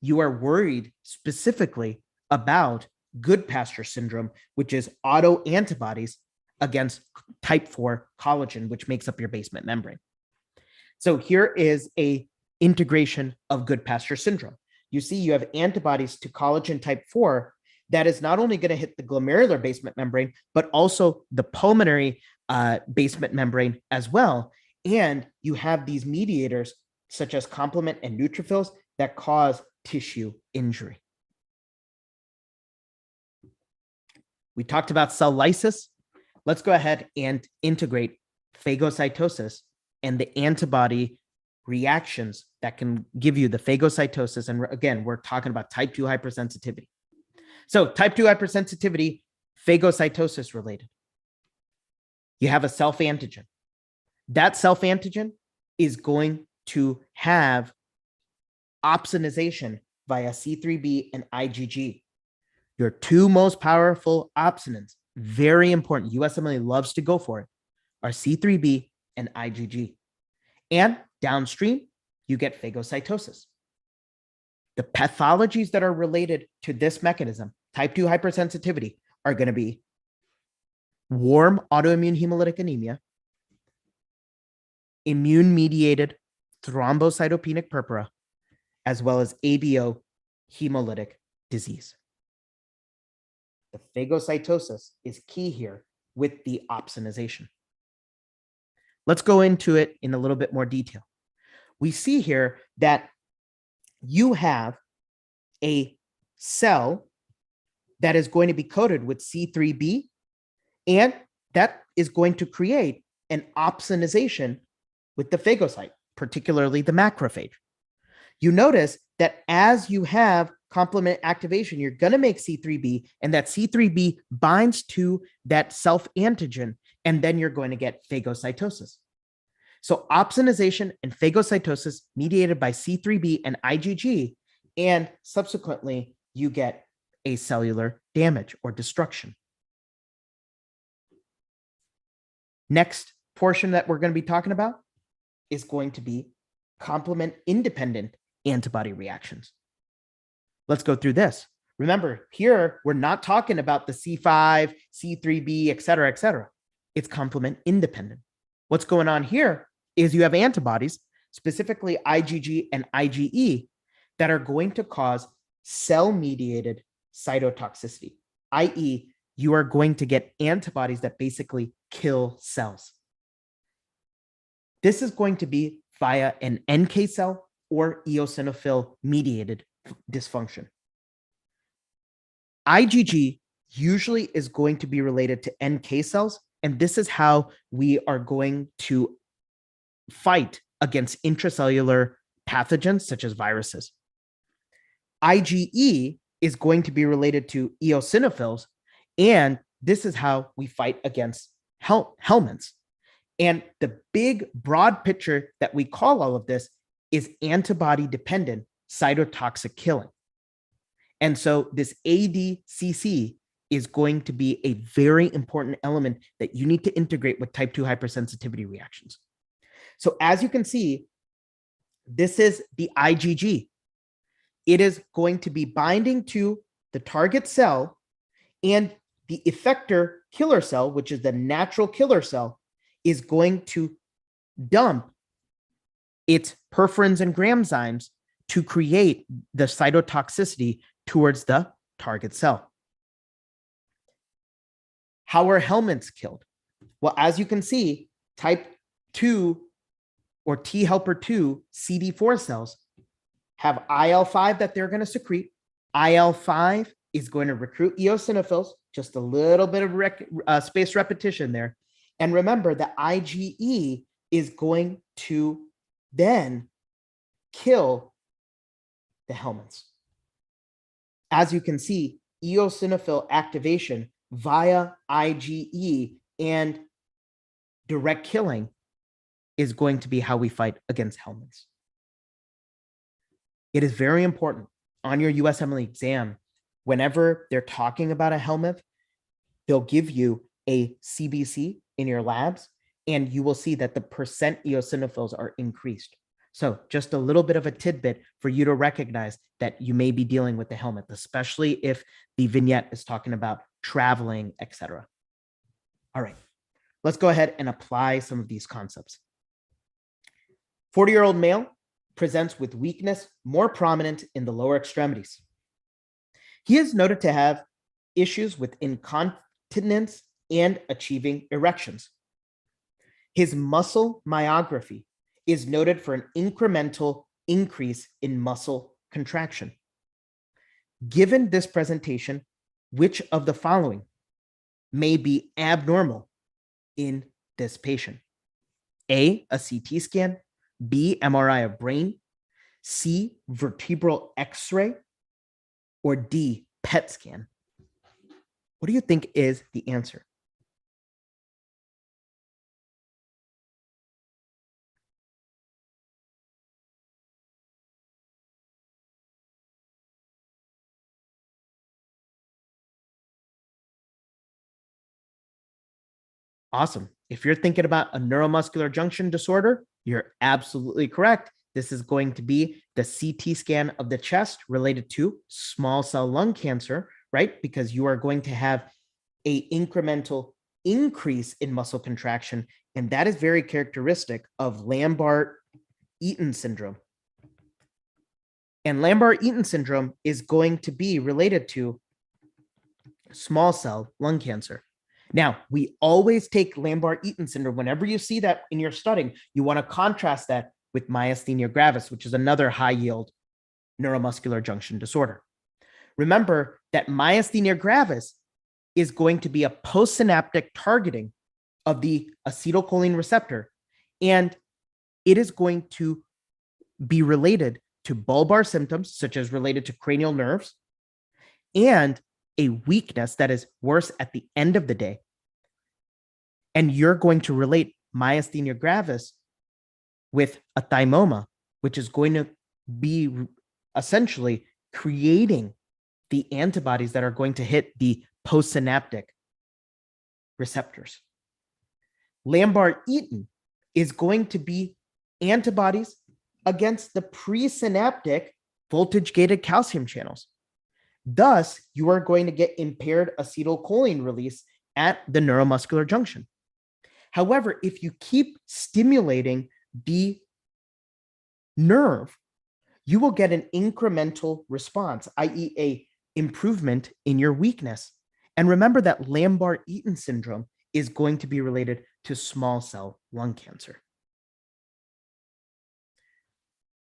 you are worried specifically about Goodpasture syndrome, which is autoantibodies against type 4 collagen, which makes up your basement membrane. So here is a integration of Goodpasture syndrome. You see, you have antibodies to collagen type 4 that is not only going to hit the glomerular basement membrane, but also the pulmonary basement membrane as well. And you have these mediators such as complement and neutrophils that cause tissue injury. We talked about cell lysis. Let's go ahead and integrate phagocytosis and the antibody reactions that can give you the phagocytosis. And again, we're talking about type 2 hypersensitivity. So type 2 hypersensitivity, phagocytosis related. You have a self-antigen. That self-antigen is going to have opsonization via C3b and IgG. Your two most powerful opsonins, very important, USMLE loves to go for it, are C3b and IgG. And downstream, you get phagocytosis. The pathologies that are related to this mechanism, type 2 hypersensitivity, are going to be warm autoimmune hemolytic anemia, immune-mediated thrombocytopenic purpura, as well as ABO hemolytic disease. The phagocytosis is key here with the opsonization. Let's go into it in a little bit more detail. We see here that you have a cell that is going to be coated with C3b, and that is going to create an opsonization with the phagocyte, particularly the macrophage. You notice that as you have complement activation, you're going to make C3b, and that C3b binds to that self-antigen, and then you're going to get phagocytosis. So opsonization and phagocytosis mediated by C3b and IgG, and subsequently you get acellular damage or destruction. Next portion that we're going to be talking about is going to be complement independent antibody reactions. Let's go through this. Remember, here we're not talking about the C5, C3b, et cetera, et cetera. It's complement independent. What's going on here is you have antibodies, specifically IgG and IgE, that are going to cause cell-mediated cytotoxicity, i.e., you are going to get antibodies that basically kill cells. This is going to be via an NK cell or eosinophil-mediated dysfunction. IgG usually is going to be related to NK cells, and this is how we are going to fight against intracellular pathogens such as viruses. IgE is going to be related to eosinophils, and this is how we fight against helminths. And the big broad picture that we call all of this is antibody-dependent cytotoxic killing. And so this ADCC is going to be a very important element that you need to integrate with type 2 hypersensitivity reactions. So as you can see, this is the IgG. It is going to be binding to the target cell, and the effector killer cell, which is the natural killer cell, is going to dump its perforins and gramzymes to create the cytotoxicity towards the target cell. How are helminths killed? Well, as you can see, type 2 or T helper 2 CD4 cells have IL-5 that they're going to secrete. IL-5 is going to recruit eosinophils, just a little bit of spaced repetition there. And remember, the IgE is going to then kill the helminths. As you can see, eosinophil activation via IgE and direct killing is going to be how we fight against helminths. It is very important on your USMLE exam, whenever they're talking about a helminth, they'll give you a CBC in your labs, and you will see that the percent eosinophils are increased. So just a little bit of a tidbit for you to recognize that you may be dealing with the helminth, especially if the vignette is talking about traveling, etc. All right, let's go ahead and apply some of these concepts. 40-year-old male presents with weakness more prominent in the lower extremities. He is noted to have issues with incontinence and achieving erections. His muscle myography is noted for an incremental increase in muscle contraction. Given this presentation, which of the following may be abnormal in this patient? A, a CT scan, B, MRI of brain, C, vertebral X-ray, or D, PET scan? What do you think is the answer? Awesome. If you're thinking about a neuromuscular junction disorder, you're absolutely correct. This is going to be the CT scan of the chest related to small cell lung cancer, right? Because you are going to have an incremental increase in muscle contraction, and that is very characteristic of Lambert-Eaton syndrome. And Lambert-Eaton syndrome is going to be related to small cell lung cancer. Now, we always take Lambert-Eaton syndrome. Whenever you see that in your studying, you want to contrast that with myasthenia gravis, which is another high-yield neuromuscular junction disorder. Remember that myasthenia gravis is going to be a postsynaptic targeting of the acetylcholine receptor, and it is going to be related to bulbar symptoms, such as related to cranial nerves, and a weakness that is worse at the end of the day. And you're going to relate myasthenia gravis with a thymoma, which is going to be essentially creating the antibodies that are going to hit the postsynaptic receptors. Lambert-Eaton is going to be antibodies against the presynaptic voltage-gated calcium channels. Thus, you are going to get impaired acetylcholine release at the neuromuscular junction. However, if you keep stimulating the nerve, you will get an incremental response, i.e. a improvement in your weakness. And remember that Lambert-Eaton syndrome is going to be related to small cell lung cancer.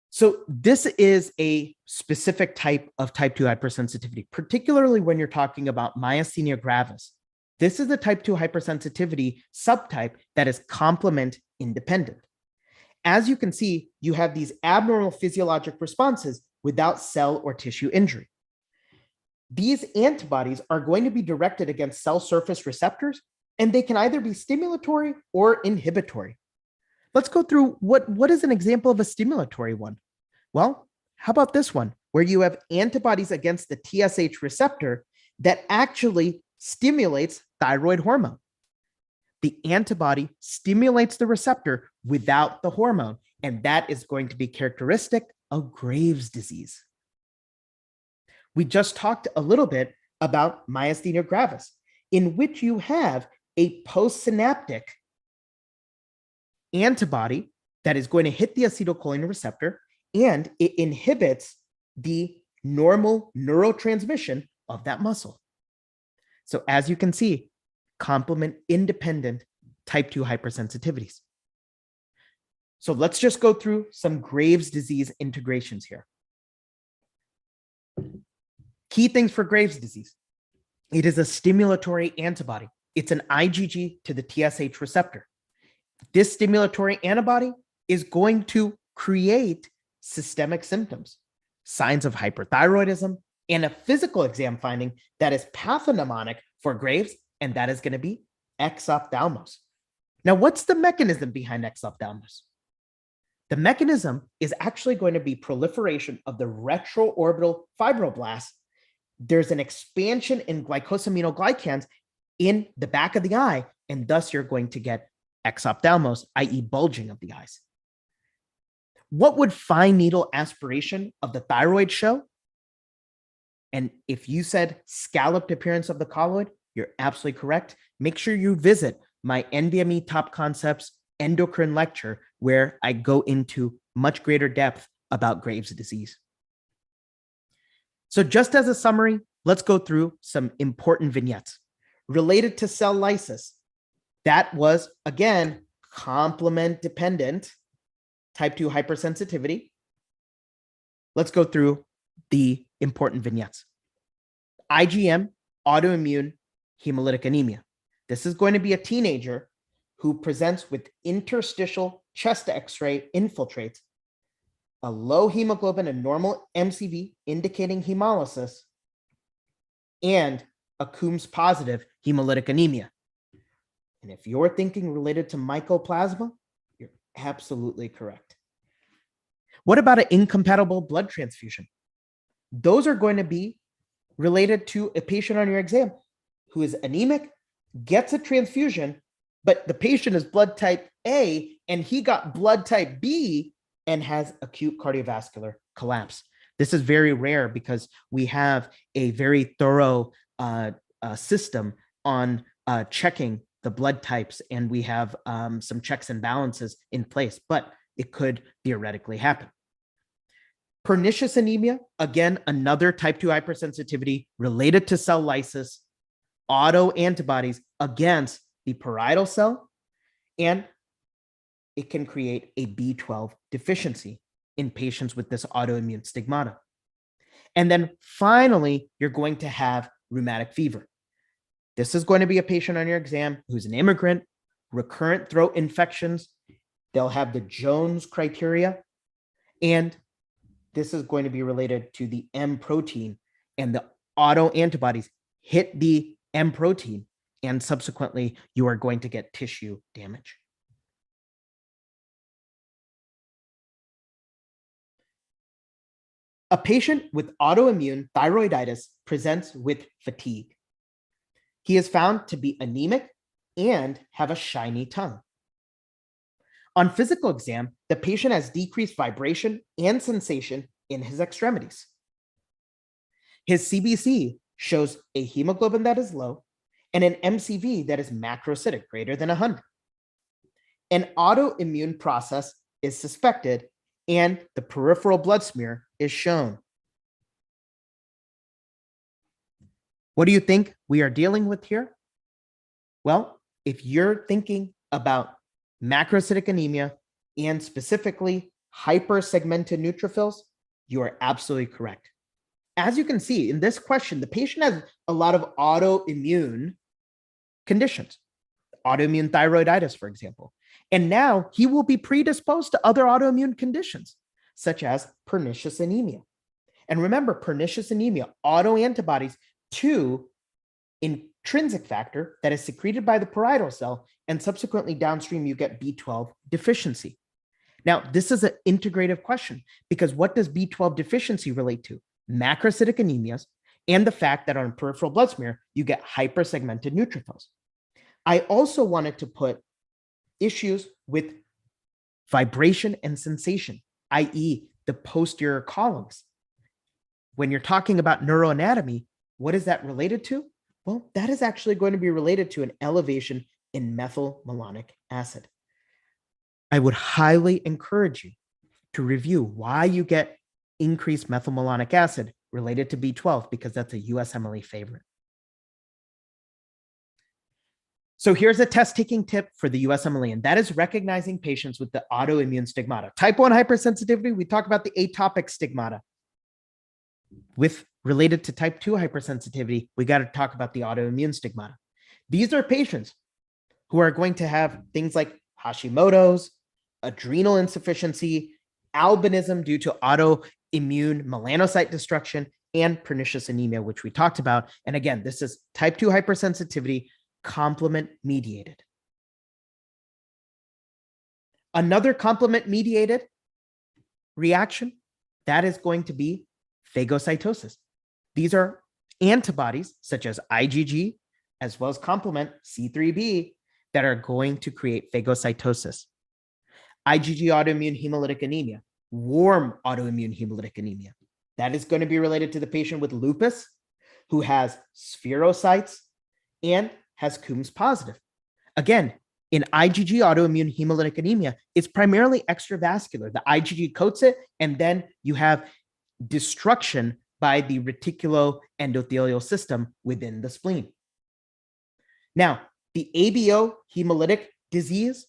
So this is a specific type of type 2 hypersensitivity, particularly when you're talking about myasthenia gravis. This is the type 2 hypersensitivity subtype that is complement independent. As you can see, you have these abnormal physiologic responses without cell or tissue injury. These antibodies are going to be directed against cell surface receptors, and they can either be stimulatory or inhibitory. Let's go through what is an example of a stimulatory one. Well, how about this one, where you have antibodies against the TSH receptor that actually stimulates thyroid hormone. The antibody stimulates the receptor without the hormone, and that is going to be characteristic of Graves' disease. We just talked a little bit about myasthenia gravis, in which you have a postsynaptic antibody that is going to hit the acetylcholine receptor, and it inhibits the normal neurotransmission of that muscle. So as you can see, complement independent type 2 hypersensitivities. So let's just go through some Graves' disease integrations here. Key things for Graves' disease. It is a stimulatory antibody. It's an IgG to the TSH receptor. This stimulatory antibody is going to create systemic symptoms, signs of hyperthyroidism, and a physical exam finding that is pathognomonic for Graves', and that is going to be exophthalmos. Now, what's the mechanism behind exophthalmos? The mechanism is actually going to be proliferation of the retroorbital fibroblasts. There's an expansion in glycosaminoglycans in the back of the eye, and thus you're going to get exophthalmos, i.e. bulging of the eyes. What would fine needle aspiration of the thyroid show? And if you said scalloped appearance of the colloid, you're absolutely correct. Make sure you visit my NBME Top Concepts endocrine lecture, where I go into much greater depth about Graves' disease. So just as a summary, let's go through some important vignettes related to cell lysis. That was, again, complement dependent type 2 hypersensitivity. Let's go through the important vignettes. IgM, autoimmune hemolytic anemia. This is going to be a teenager who presents with interstitial chest X-ray infiltrates, a low hemoglobin and normal MCV indicating hemolysis, and a Coombs positive hemolytic anemia. And if you're thinking related to mycoplasma, you're absolutely correct. What about an incompatible blood transfusion? Those are going to be related to a patient on your exam who is anemic, gets a transfusion, but the patient is blood type A and he got blood type B and has acute cardiovascular collapse. This is very rare because we have a very thorough system on checking the blood types, and we have some checks and balances in place, but it could theoretically happen. Pernicious anemia, again, another type 2 hypersensitivity related to cell lysis, autoantibodies against the parietal cell, and it can create a B12 deficiency in patients with this autoimmune stigmata. And then finally, you're going to have rheumatic fever. This is going to be a patient on your exam who's an immigrant, recurrent throat infections. They'll have the Jones criteria, and this is going to be related to the M protein, and the autoantibodies hit the M protein, and subsequently you are going to get tissue damage. A patient with autoimmune thyroiditis presents with fatigue. He is found to be anemic and have a shiny tongue. On physical exam, the patient has decreased vibration and sensation in his extremities. His CBC shows a hemoglobin that is low and an MCV that is macrocytic, greater than 100. An autoimmune process is suspected, and the peripheral blood smear is shown. What do you think we are dealing with here? Well, if you're thinking about macrocytic anemia and specifically hypersegmented neutrophils, you are absolutely correct. As you can see in this question, the patient has a lot of autoimmune conditions, autoimmune thyroiditis, for example. And now he will be predisposed to other autoimmune conditions, such as pernicious anemia. And remember, pernicious anemia, autoantibodies to intrinsic factor that is secreted by the parietal cell, and subsequently downstream, you get B12 deficiency. Now, this is an integrative question because what does B12 deficiency relate to? Macrocytic anemias and the fact that on peripheral blood smear, you get hypersegmented neutrophils. I also wanted to put issues with vibration and sensation, i.e. the posterior columns. When you're talking about neuroanatomy, what is that related to? Well, that is actually going to be related to an elevation in methylmalonic acid. I would highly encourage you to review why you get increased methylmalonic acid related to B12, because that's a USMLE favorite. So here's a test-taking tip for the USMLE, and that is recognizing patients with the autoimmune stigmata. Type 1 hypersensitivity, we talk about the atopic stigmata. With related to type 2 hypersensitivity, we got to talk about the autoimmune stigmata. These are patients who are going to have things like Hashimoto's, adrenal insufficiency, albinism due to autoimmune melanocyte destruction, and pernicious anemia, which we talked about. And again, this is type 2 hypersensitivity, complement mediated. Another complement mediated reaction, that is going to be phagocytosis. These are antibodies such as IgG as well as complement C3b that are going to create phagocytosis. IgG autoimmune hemolytic anemia, warm autoimmune hemolytic anemia. That is going to be related to the patient with lupus who has spherocytes and has Coombs positive. Again, in IgG autoimmune hemolytic anemia, it's primarily extravascular. The IgG coats it, and then you have destruction by the reticuloendothelial system within the spleen. Now, the ABO hemolytic disease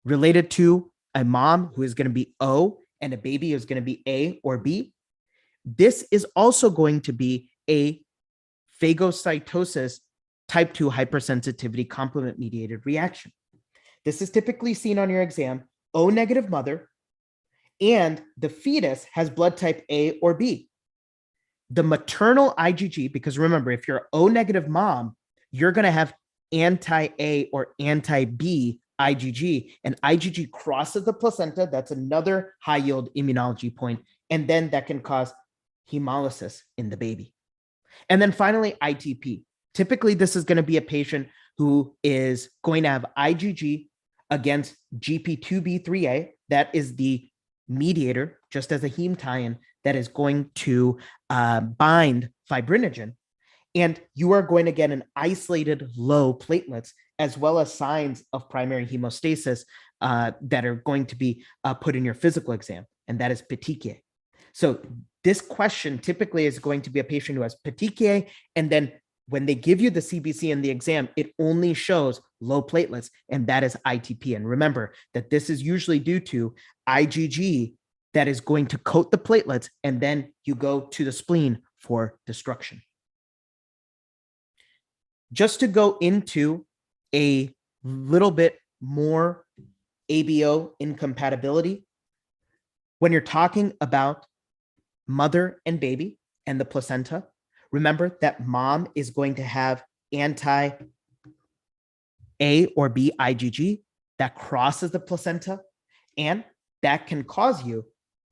related to a mom who is going to be O and a baby who is going to be A or B, this is also going to be a phagocytosis type 2 hypersensitivity complement mediated reaction. This is typically seen on your exam, O negative mother, and the fetus has blood type A or B. The maternal IgG, because remember, if you're O negative mom, you're going to have anti-A or anti-B IgG, and IgG crosses the placenta. That's another high yield immunology point. And then that can cause hemolysis in the baby. And then finally, ITP. Typically, this is going to be a patient who is going to have IgG against GP2B3A. That is the mediator, just as a heme tie-in, that is going to bind fibrinogen. And you are going to get an isolated low platelets, as well as signs of primary hemostasis that are going to be put in your physical exam, and that is petechiae. So this question typically is going to be a patient who has petechiae, and then when they give you the CBC in the exam, it only shows low platelets, and that is ITP. And remember that this is usually due to IgG that is going to coat the platelets, and then you go to the spleen for destruction. Just to go into a little bit more ABO incompatibility, when you're talking about mother and baby and the placenta, remember that mom is going to have anti-A or B IgG that crosses the placenta, and that can cause you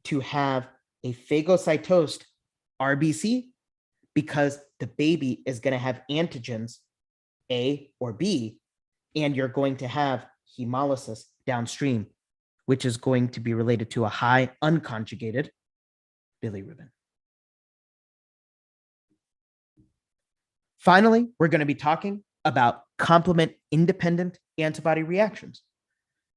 to have a phagocytosed RBC because the baby is going to have antigens A or B, and you're going to have hemolysis downstream, which is going to be related to a high unconjugated bilirubin. Finally, we're going to be talking about complement-independent antibody reactions.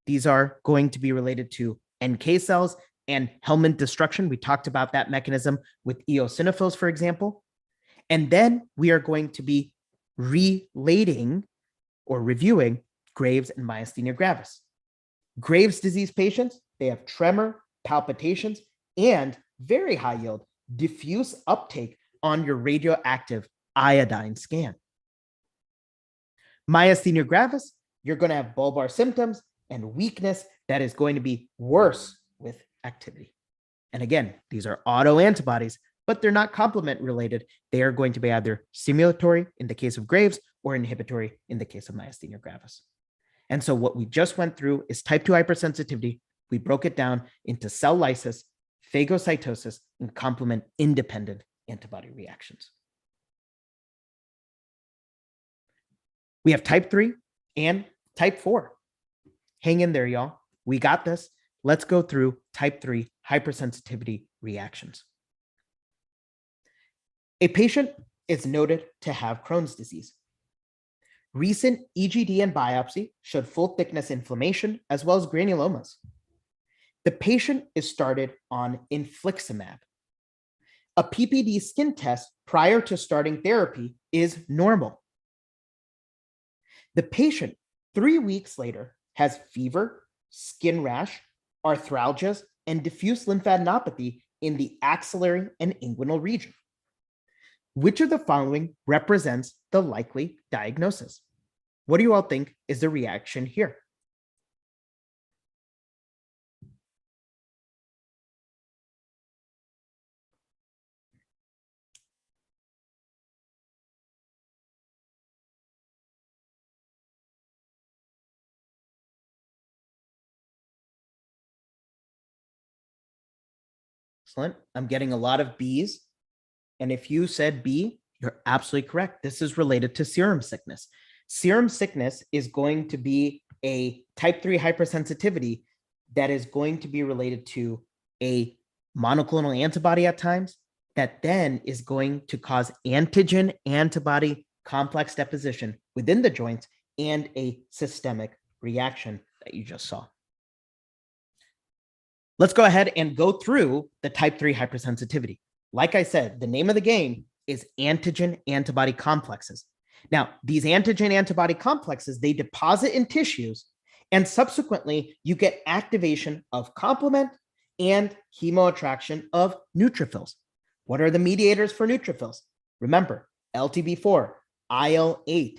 These are going to be related to NK cells and helminth destruction. We talked about that mechanism with eosinophils, for example. And then we are going to be relating or reviewing Graves and myasthenia gravis. Graves' disease patients, they have tremor, palpitations, and very high yield diffuse uptake on your radioactive iodine scan. Myasthenia gravis, you're going to have bulbar symptoms and weakness that is going to be worse with activity. And again, these are autoantibodies, but they're not complement related. They are going to be either stimulatory in the case of Graves or inhibitory in the case of myasthenia gravis. And so what we just went through is type 2 hypersensitivity. We broke it down into cell lysis, phagocytosis, and complement independent antibody reactions. We have type 3 and type 4. Hang in there, y'all. We got this. Let's go through type 3 hypersensitivity reactions. A patient is noted to have Crohn's disease. Recent EGD and biopsy showed full thickness inflammation as well as granulomas. The patient is started on infliximab. A PPD skin test prior to starting therapy is normal. The patient 3 weeks later has fever, skin rash, arthralgias, and diffuse lymphadenopathy in the axillary and inguinal region. Which of the following represents the likely diagnosis? What do you all think is the reaction here? Excellent. I'm getting a lot of B's. And if you said B, you're absolutely correct. This is related to serum sickness. Serum sickness is going to be a type 3 hypersensitivity that is going to be related to a monoclonal antibody at times that then is going to cause antigen antibody complex deposition within the joints and a systemic reaction that you just saw. Let's go ahead and go through the type 3 hypersensitivity. Like I said, the name of the game is antigen antibody complexes. Now, these antigen antibody complexes, they deposit in tissues, and subsequently you get activation of complement and chemoattraction of neutrophils. What are the mediators for neutrophils? Remember, LTB4, IL-8,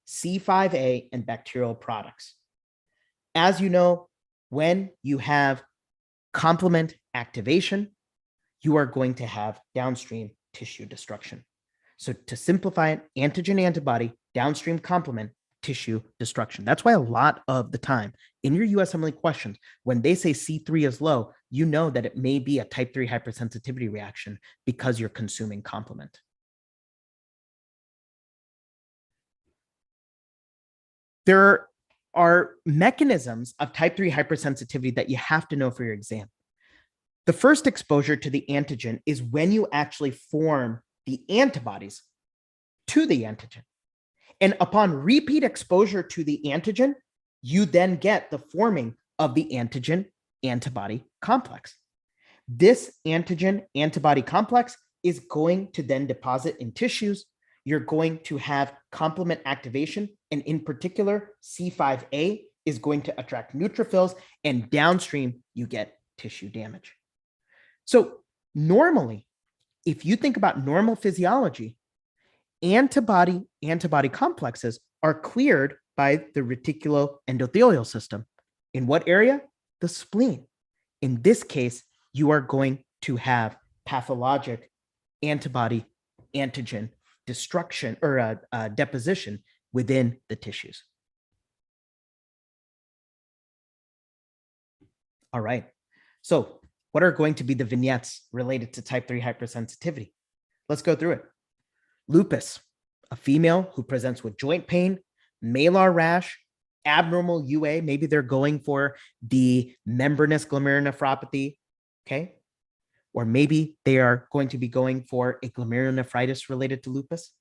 C5a, and bacterial products. As you know, when you have complement activation, you are going to have downstream tissue destruction. So to simplify it, antigen antibody, downstream complement, tissue destruction. That's why a lot of the time in your USMLE questions, when they say C3 is low, you know that it may be a type 3 hypersensitivity reaction because you're consuming complement. There are mechanisms of type 3 hypersensitivity that you have to know for your exam. The first exposure to the antigen is when you actually form the antibodies to the antigen. And upon repeat exposure to the antigen, you then get the forming of the antigen antibody complex. This antigen antibody complex is going to then deposit in tissues. You're going to have complement activation, and in particular, C5a is going to attract neutrophils, and downstream, you get tissue damage. So normally, if you think about normal physiology, antibody complexes are cleared by the reticuloendothelial system. In what area? The spleen. In this case, you are going to have pathologic antibody antigen destruction or deposition within the tissues. All right. So what are going to be the vignettes related to type 3 hypersensitivity? Let's go through it. Lupus, a female who presents with joint pain, malar rash, abnormal UA. Maybe they're going for the membranous glomerulonephropathy, okay? Or maybe they are going to be going for a glomerulonephritis related to lupus.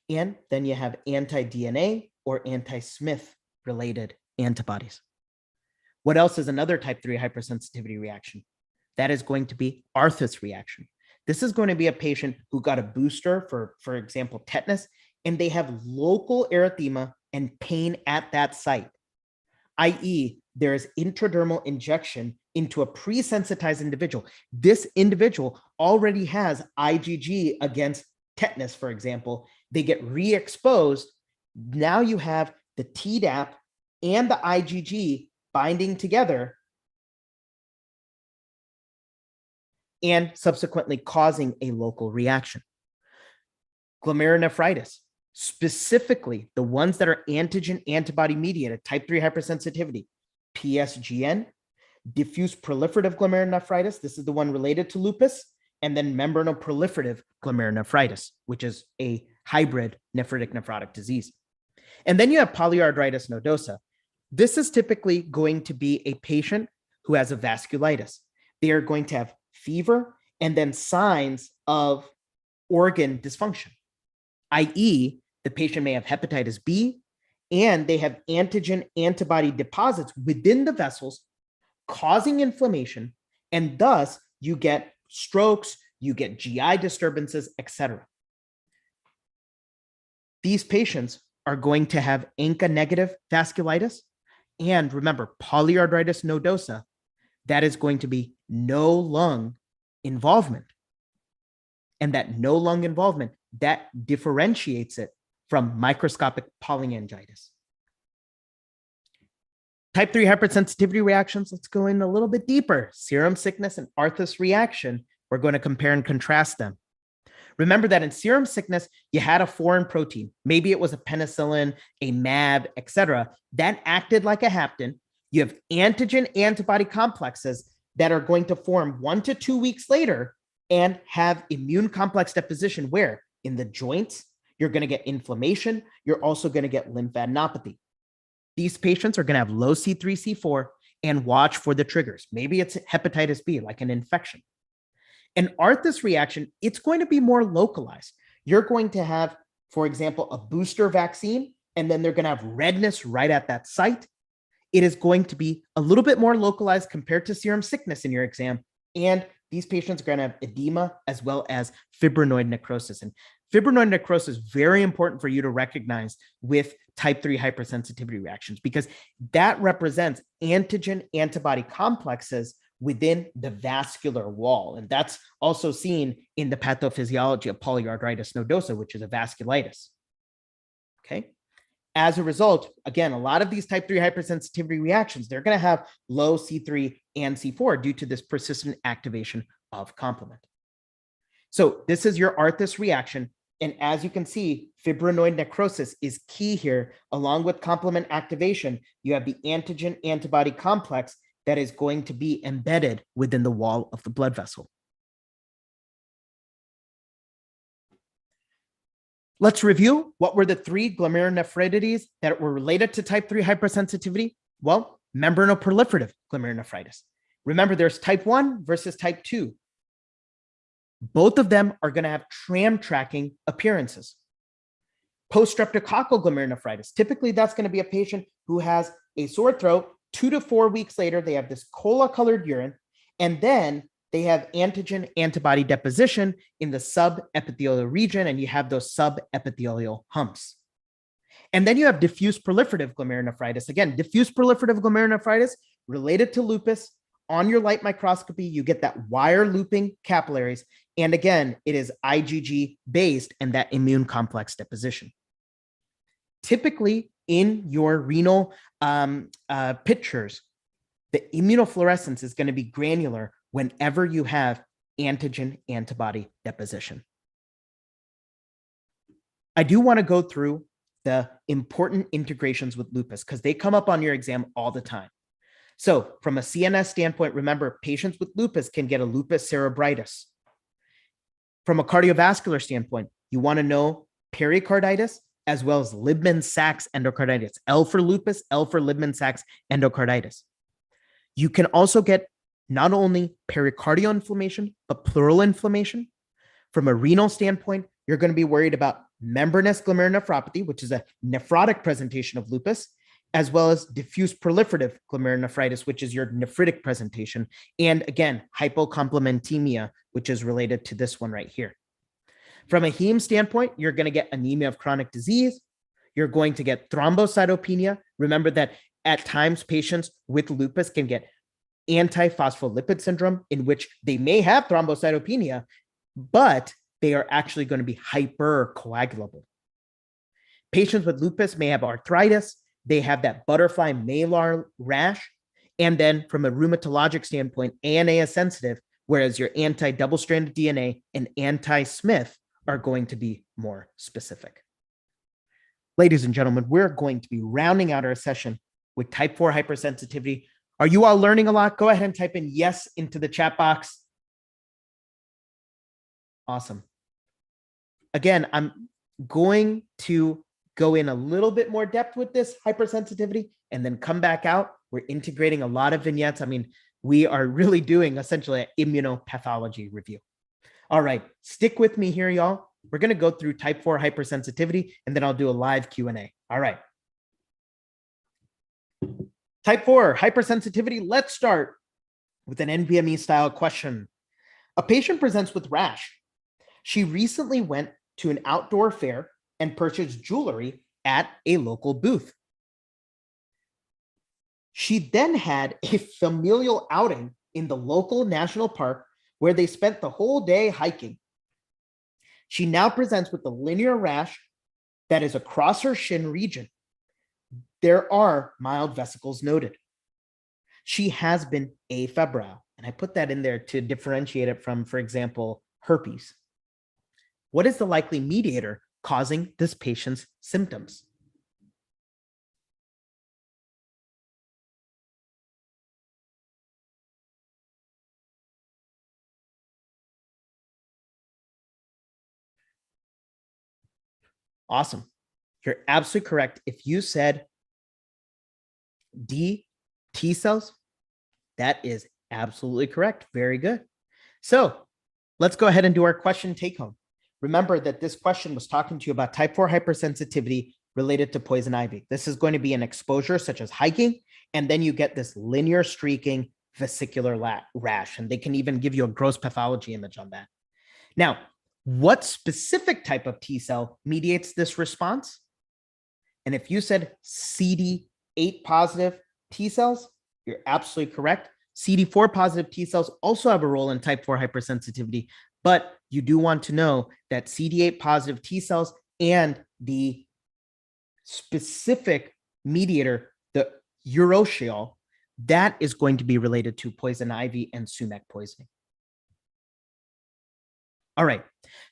And then you have anti-DNA or anti-Smith related antibodies. What else is another type 3 hypersensitivity reaction? That is going to be Arthus reaction. This is going to be a patient who got a booster for example, tetanus, and they have local erythema and pain at that site, i.e., there is intradermal injection into a pre-sensitized individual. This individual already has IgG against tetanus, for example. They get re-exposed. Now you have the Tdap and the IgG binding together and subsequently causing a local reaction. Glomerulonephritis, specifically the ones that are antigen antibody mediated, type 3 hypersensitivity, PSGN, diffuse proliferative glomerulonephritis, this is the one related to lupus, and then membranoproliferative glomerulonephritis, which is a hybrid nephritic nephrotic disease. And then you have polyarthritis nodosa. This is typically going to be a patient who has a vasculitis. They are going to have fever and then signs of organ dysfunction, i.e., the patient may have hepatitis B and they have antigen antibody deposits within the vessels causing inflammation, and thus you get strokes, you get GI disturbances, etc. These patients are going to have ANCA negative vasculitis, and remember, polyarthritis nodosa, that is going to be no lung involvement. And that no lung involvement, that differentiates it from microscopic polyangiitis. Type 3 hypersensitivity reactions, let's go in a little bit deeper. Serum sickness and Arthus reaction, we're going to compare and contrast them. Remember that in serum sickness, you had a foreign protein. Maybe it was a penicillin, a mAb, etc. That acted like a hapten. You have antigen antibody complexes that are going to form 1 to 2 weeks later and have immune complex deposition where? In the joints, you're going to get inflammation. You're also going to get lymphadenopathy. These patients are going to have low C3, C4 and watch for the triggers. Maybe it's hepatitis B, like an infection. An Arthus reaction, it's going to be more localized. You're going to have, for example, a booster vaccine, and then they're going to have redness right at that site. It is going to be a little bit more localized compared to serum sickness in your exam. And these patients are going to have edema as well as fibrinoid necrosis. And fibrinoid necrosis is very important for you to recognize with type 3 hypersensitivity reactions, because that represents antigen antibody complexes within the vascular wall. And that's also seen in the pathophysiology of polyarthritis nodosa, which is a vasculitis. Okay. As a result, again, a lot of these type 3 hypersensitivity reactions, they're going to have low C3 and C4 due to this persistent activation of complement. So this is your Arthus reaction. And as you can see, fibrinoid necrosis is key here. Along with complement activation, you have the antigen antibody complex that is going to be embedded within the wall of the blood vessel. Let's review what were the three glomerulonephritides that were related to type 3 hypersensitivity. Well, membranoproliferative glomerulonephritis. Remember, there's type 1 versus type 2. Both of them are going to have tram tracking appearances. Post-streptococcal glomerulonephritis. Typically, that's going to be a patient who has a sore throat. 2 to 4 weeks later, they have this cola-colored urine, and then they have antigen antibody deposition in the subepithelial region, and you have those subepithelial humps. And then you have diffuse proliferative glomerulonephritis. Again, diffuse proliferative glomerulonephritis related to lupus. On your light microscopy, you get that wire looping capillaries. And again, it is IgG based and that immune complex deposition. Typically, in your renal pictures, the immunofluorescence is going to be granular whenever you have antigen antibody deposition. I do want to go through the important integrations with lupus because they come up on your exam all the time. So from a CNS standpoint, remember, patients with lupus can get a lupus cerebritis. From a cardiovascular standpoint, you want to know pericarditis as well as Liebman-Sachs endocarditis. L for lupus, L for Liebman-Sachs endocarditis. You can also get not only pericardial inflammation, but pleural inflammation. From a renal standpoint, you're going to be worried about membranous glomerulonephropathy, which is a nephrotic presentation of lupus, as well as diffuse proliferative glomerulonephritis, which is your nephritic presentation. And again, hypocomplementemia, which is related to this one right here. From a heme standpoint, you're going to get anemia of chronic disease. You're going to get thrombocytopenia. Remember that at times patients with lupus can get antiphospholipid syndrome, in which they may have thrombocytopenia, but they are actually going to be hypercoagulable. Patients with lupus may have arthritis. They have that butterfly malar rash. And then from a rheumatologic standpoint, ANA is sensitive, whereas your anti-double-stranded DNA and anti-Smith are going to be more specific. Ladies and gentlemen, we're going to be rounding out our session with type 4 hypersensitivity. Are you all learning a lot? Go ahead and type in yes into the chat box. Awesome. Again, I'm going to go in a little bit more depth with this hypersensitivity and then come back out. We're integrating a lot of vignettes. I mean, we are really doing essentially an immunopathology review. All right, stick with me here, y'all. We're going to go through type 4 hypersensitivity, and then I'll do a live Q&A. All right. Type 4 hypersensitivity. Let's start with an NBME style question. A patient presents with rash. She recently went to an outdoor fair and purchased jewelry at a local booth. She then had a familial outing in the local national park where they spent the whole day hiking. She now presents with a linear rash that is across her shin region. There are mild vesicles noted. She has been afebrile, and I put that in there to differentiate it from, for example, herpes. What is the likely mediator causing this patient's symptoms? Awesome. You're absolutely correct. If you said D, T cells, that is absolutely correct. Very good. So let's go ahead and do our question take home. Remember that this question was talking to you about type 4 hypersensitivity related to poison ivy. This is going to be an exposure such as hiking, and then you get this linear streaking vesicular rash, and they can even give you a gross pathology image on that. Now, what specific type of T cell mediates this response? And if you said CD8 positive T cells, you're absolutely correct. CD4 positive T cells also have a role in type 4 hypersensitivity, but you do want to know that CD8 positive T cells and the specific mediator, the urushiol, that is going to be related to poison ivy and sumac poisoning. All right,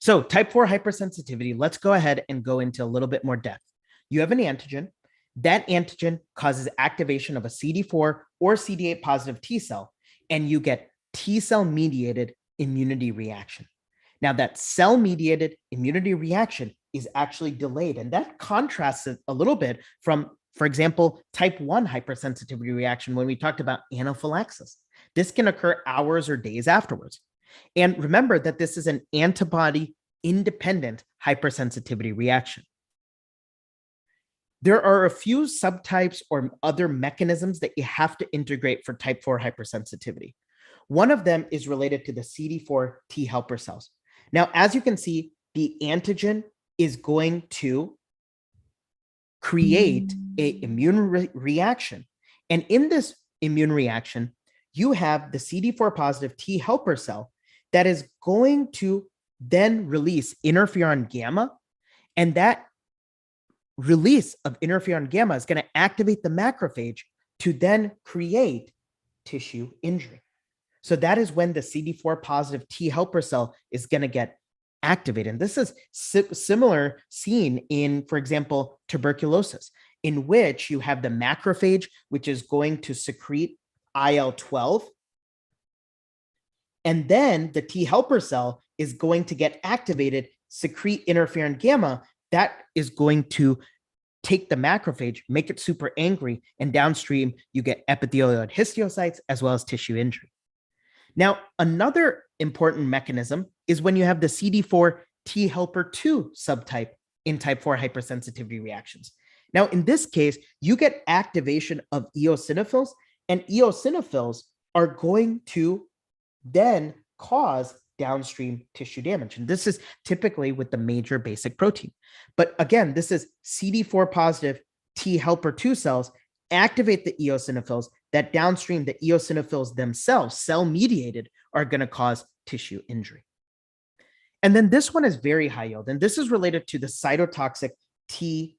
so type 4 hypersensitivity, let's go ahead and go into a little bit more depth. You have an antigen. That antigen causes activation of a CD4 or CD8 positive T cell, and you get T cell mediated immunity reaction. Now, that cell mediated immunity reaction is actually delayed. And that contrasts it a little bit from, for example, type 1 hypersensitivity reaction when we talked about anaphylaxis. This can occur hours or days afterwards. And remember that this is an antibody independent hypersensitivity reaction. There are a few subtypes or other mechanisms that you have to integrate for type 4 hypersensitivity. One of them is related to the CD4 T helper cells. Now, as you can see, the antigen is going to create an immune reaction. And in this immune reaction, you have the CD4 positive T helper cell that is going to then release interferon gamma. And that release of interferon gamma is going to activate the macrophage to then create tissue injury. So that is when the CD4 positive T helper cell is going to get activated. And this is similar seen in, for example, tuberculosis, in which you have the macrophage, which is going to secrete IL-12. And then the T helper cell is going to get activated, secrete interferon gamma. That is going to take the macrophage, make it super angry, and downstream, you get epithelioid histiocytes as well as tissue injury. Now, another important mechanism is when you have the CD4 T helper 2 subtype in type 4 hypersensitivity reactions. Now, in this case, you get activation of eosinophils, and eosinophils are going to then cause downstream tissue damage. And this is typically with the major basic protein. But again, this is CD4 positive T helper 2 cells activate the eosinophils, that downstream the eosinophils themselves, cell mediated, are going to cause tissue injury. And then this one is very high yield, and this is related to the cytotoxic T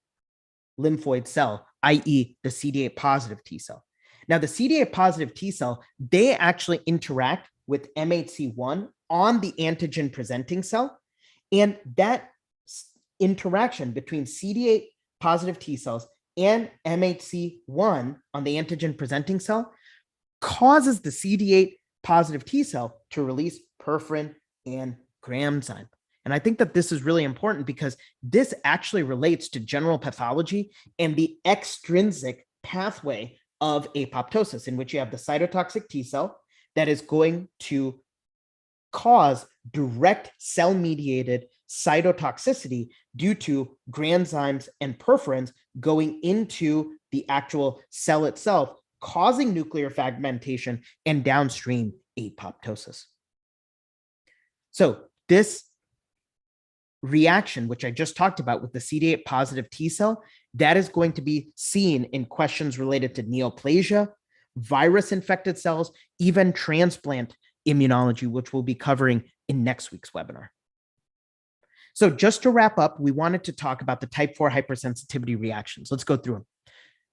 lymphoid cell, i.e. the CD8 positive T cell. Now, the CD8 positive T cell, they actually interact with MHC1 on the antigen presenting cell. And that interaction between CD8 positive T cells and MHC1 on the antigen presenting cell causes the CD8 positive T cell to release perforin and granzyme. And I think that this is really important because this actually relates to general pathology and the extrinsic pathway of apoptosis, in which you have the cytotoxic T cell that is going to cause direct cell-mediated cytotoxicity due to granzymes and perforins going into the actual cell itself, causing nuclear fragmentation and downstream apoptosis. So this reaction, which I just talked about with the CD8 positive T cell, that is going to be seen in questions related to neoplasia, virus-infected cells, even transplant immunology, which we'll be covering in next week's webinar. So just to wrap up, we wanted to talk about the type 4 hypersensitivity reactions. Let's go through them.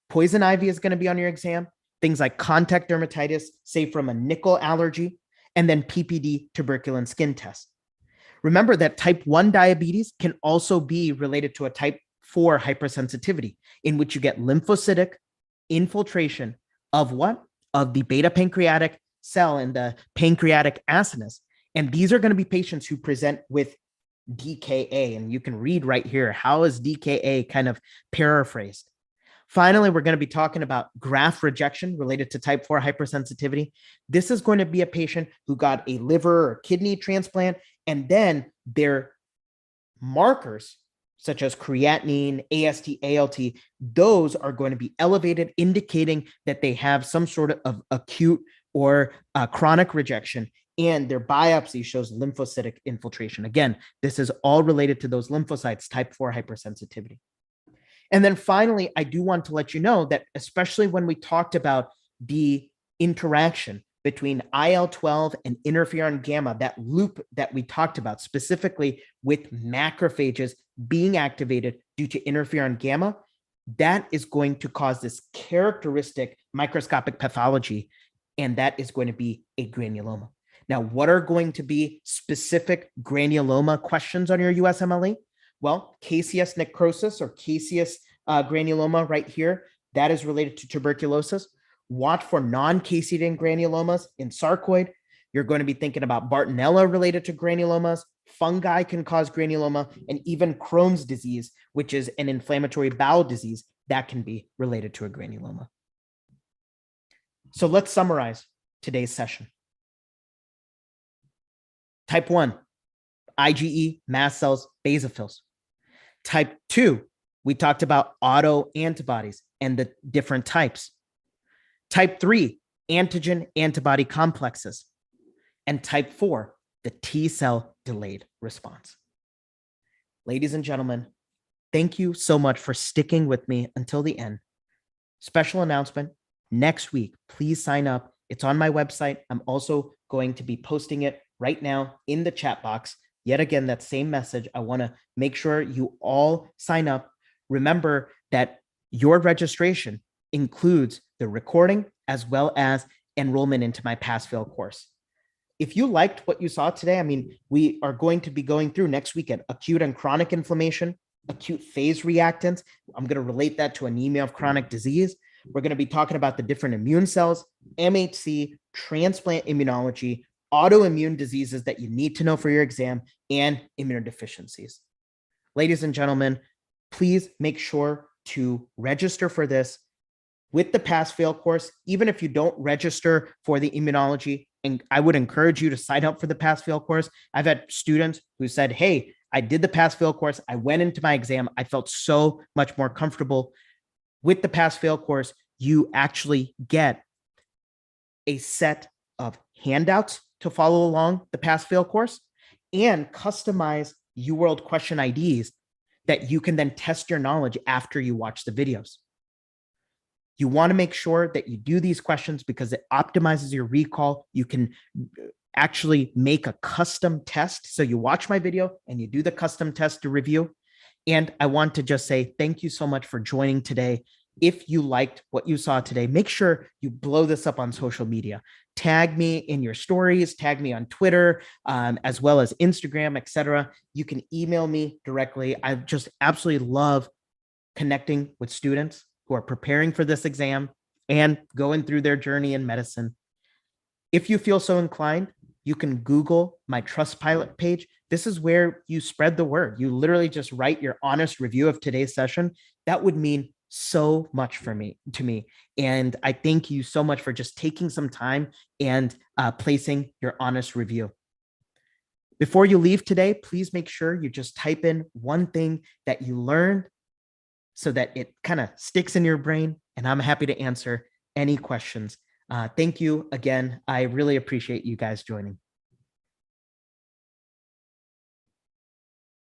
Poison ivy is going to be on your exam. Things like contact dermatitis, say from a nickel allergy, and then PPD tuberculin skin test. Remember that type 1 diabetes can also be related to a type 4 hypersensitivity, in which you get lymphocytic infiltration of what? Of the beta pancreatic cell and the pancreatic acinus. And these are going to be patients who present with DKA. And you can read right here, how is DKA kind of paraphrased? Finally, we're going to be talking about graft rejection related to type 4 hypersensitivity. This is going to be a patient who got a liver or kidney transplant, and then their markers, such as creatinine, AST, ALT, those are going to be elevated, indicating that they have some sort of acute or chronic rejection, and their biopsy shows lymphocytic infiltration. Again, this is all related to those lymphocytes, type 4 hypersensitivity. And then finally, I do want to let you know that especially when we talked about the interaction between IL-12 and interferon gamma, that loop that we talked about specifically with macrophages being activated due to interferon gamma, that is going to cause this characteristic microscopic pathology, and that is going to be a granuloma. Now, what are going to be specific granuloma questions on your USMLE? Well, caseous necrosis or caseous granuloma right here, that is related to tuberculosis. Watch for non-caseating granulomas in sarcoid. You're going to be thinking about Bartonella related to granulomas, Fungi can cause granuloma, and even Crohn's disease, which is an inflammatory bowel disease, that can be related to a granuloma. So let's summarize today's session. Type 1, IgE, mast cells, basophils. Type 2, we talked about autoantibodies and the different types. Type 3, antigen antibody complexes. And type 4, the T cell delayed response. Ladies and gentlemen, thank you so much for sticking with me until the end. Special announcement, next week, please sign up. It's on my website. I'm also going to be posting it right now in the chat box. Yet again, that same message. I want to make sure you all sign up. Remember that your registration includes the recording as well as enrollment into my pass-fail course. If you liked what you saw today, I mean, we are going to be going through next weekend acute and chronic inflammation, acute phase reactants. I'm going to relate that to anemia of chronic disease. We're going to be talking about the different immune cells, MHC, transplant immunology, autoimmune diseases that you need to know for your exam, and immunodeficiencies. Ladies and gentlemen, please make sure to register for this with the pass-fail course. Even if you don't register for the immunology, and I would encourage you to sign up for the pass-fail course. I've had students who said, hey, I did the pass-fail course. I went into my exam. I felt so much more comfortable. With the pass-fail course, you actually get a set of handouts to follow along the pass-fail course and customize UWorld question IDs that you can then test your knowledge after you watch the videos. You want to make sure that you do these questions because it optimizes your recall. You can actually make a custom test. So you watch my video and you do the custom test to review. And I want to just say thank you so much for joining today. If you liked what you saw today, make sure you blow this up on social media. Tag me in your stories, tag me on Twitter, as well as Instagram, etc. You can email me directly. I just absolutely love connecting with students who are preparing for this exam and going through their journey in medicine. If you feel so inclined, you can Google my Trustpilot page. This is where you spread the word. You literally just write your honest review of today's session. That would mean so much to me. And I thank you so much for just taking some time and placing your honest review. Before you leave today, please make sure you just type in one thing that you learned so that it kind of sticks in your brain, and I'm happy to answer any questions. Thank you again. I really appreciate you guys joining.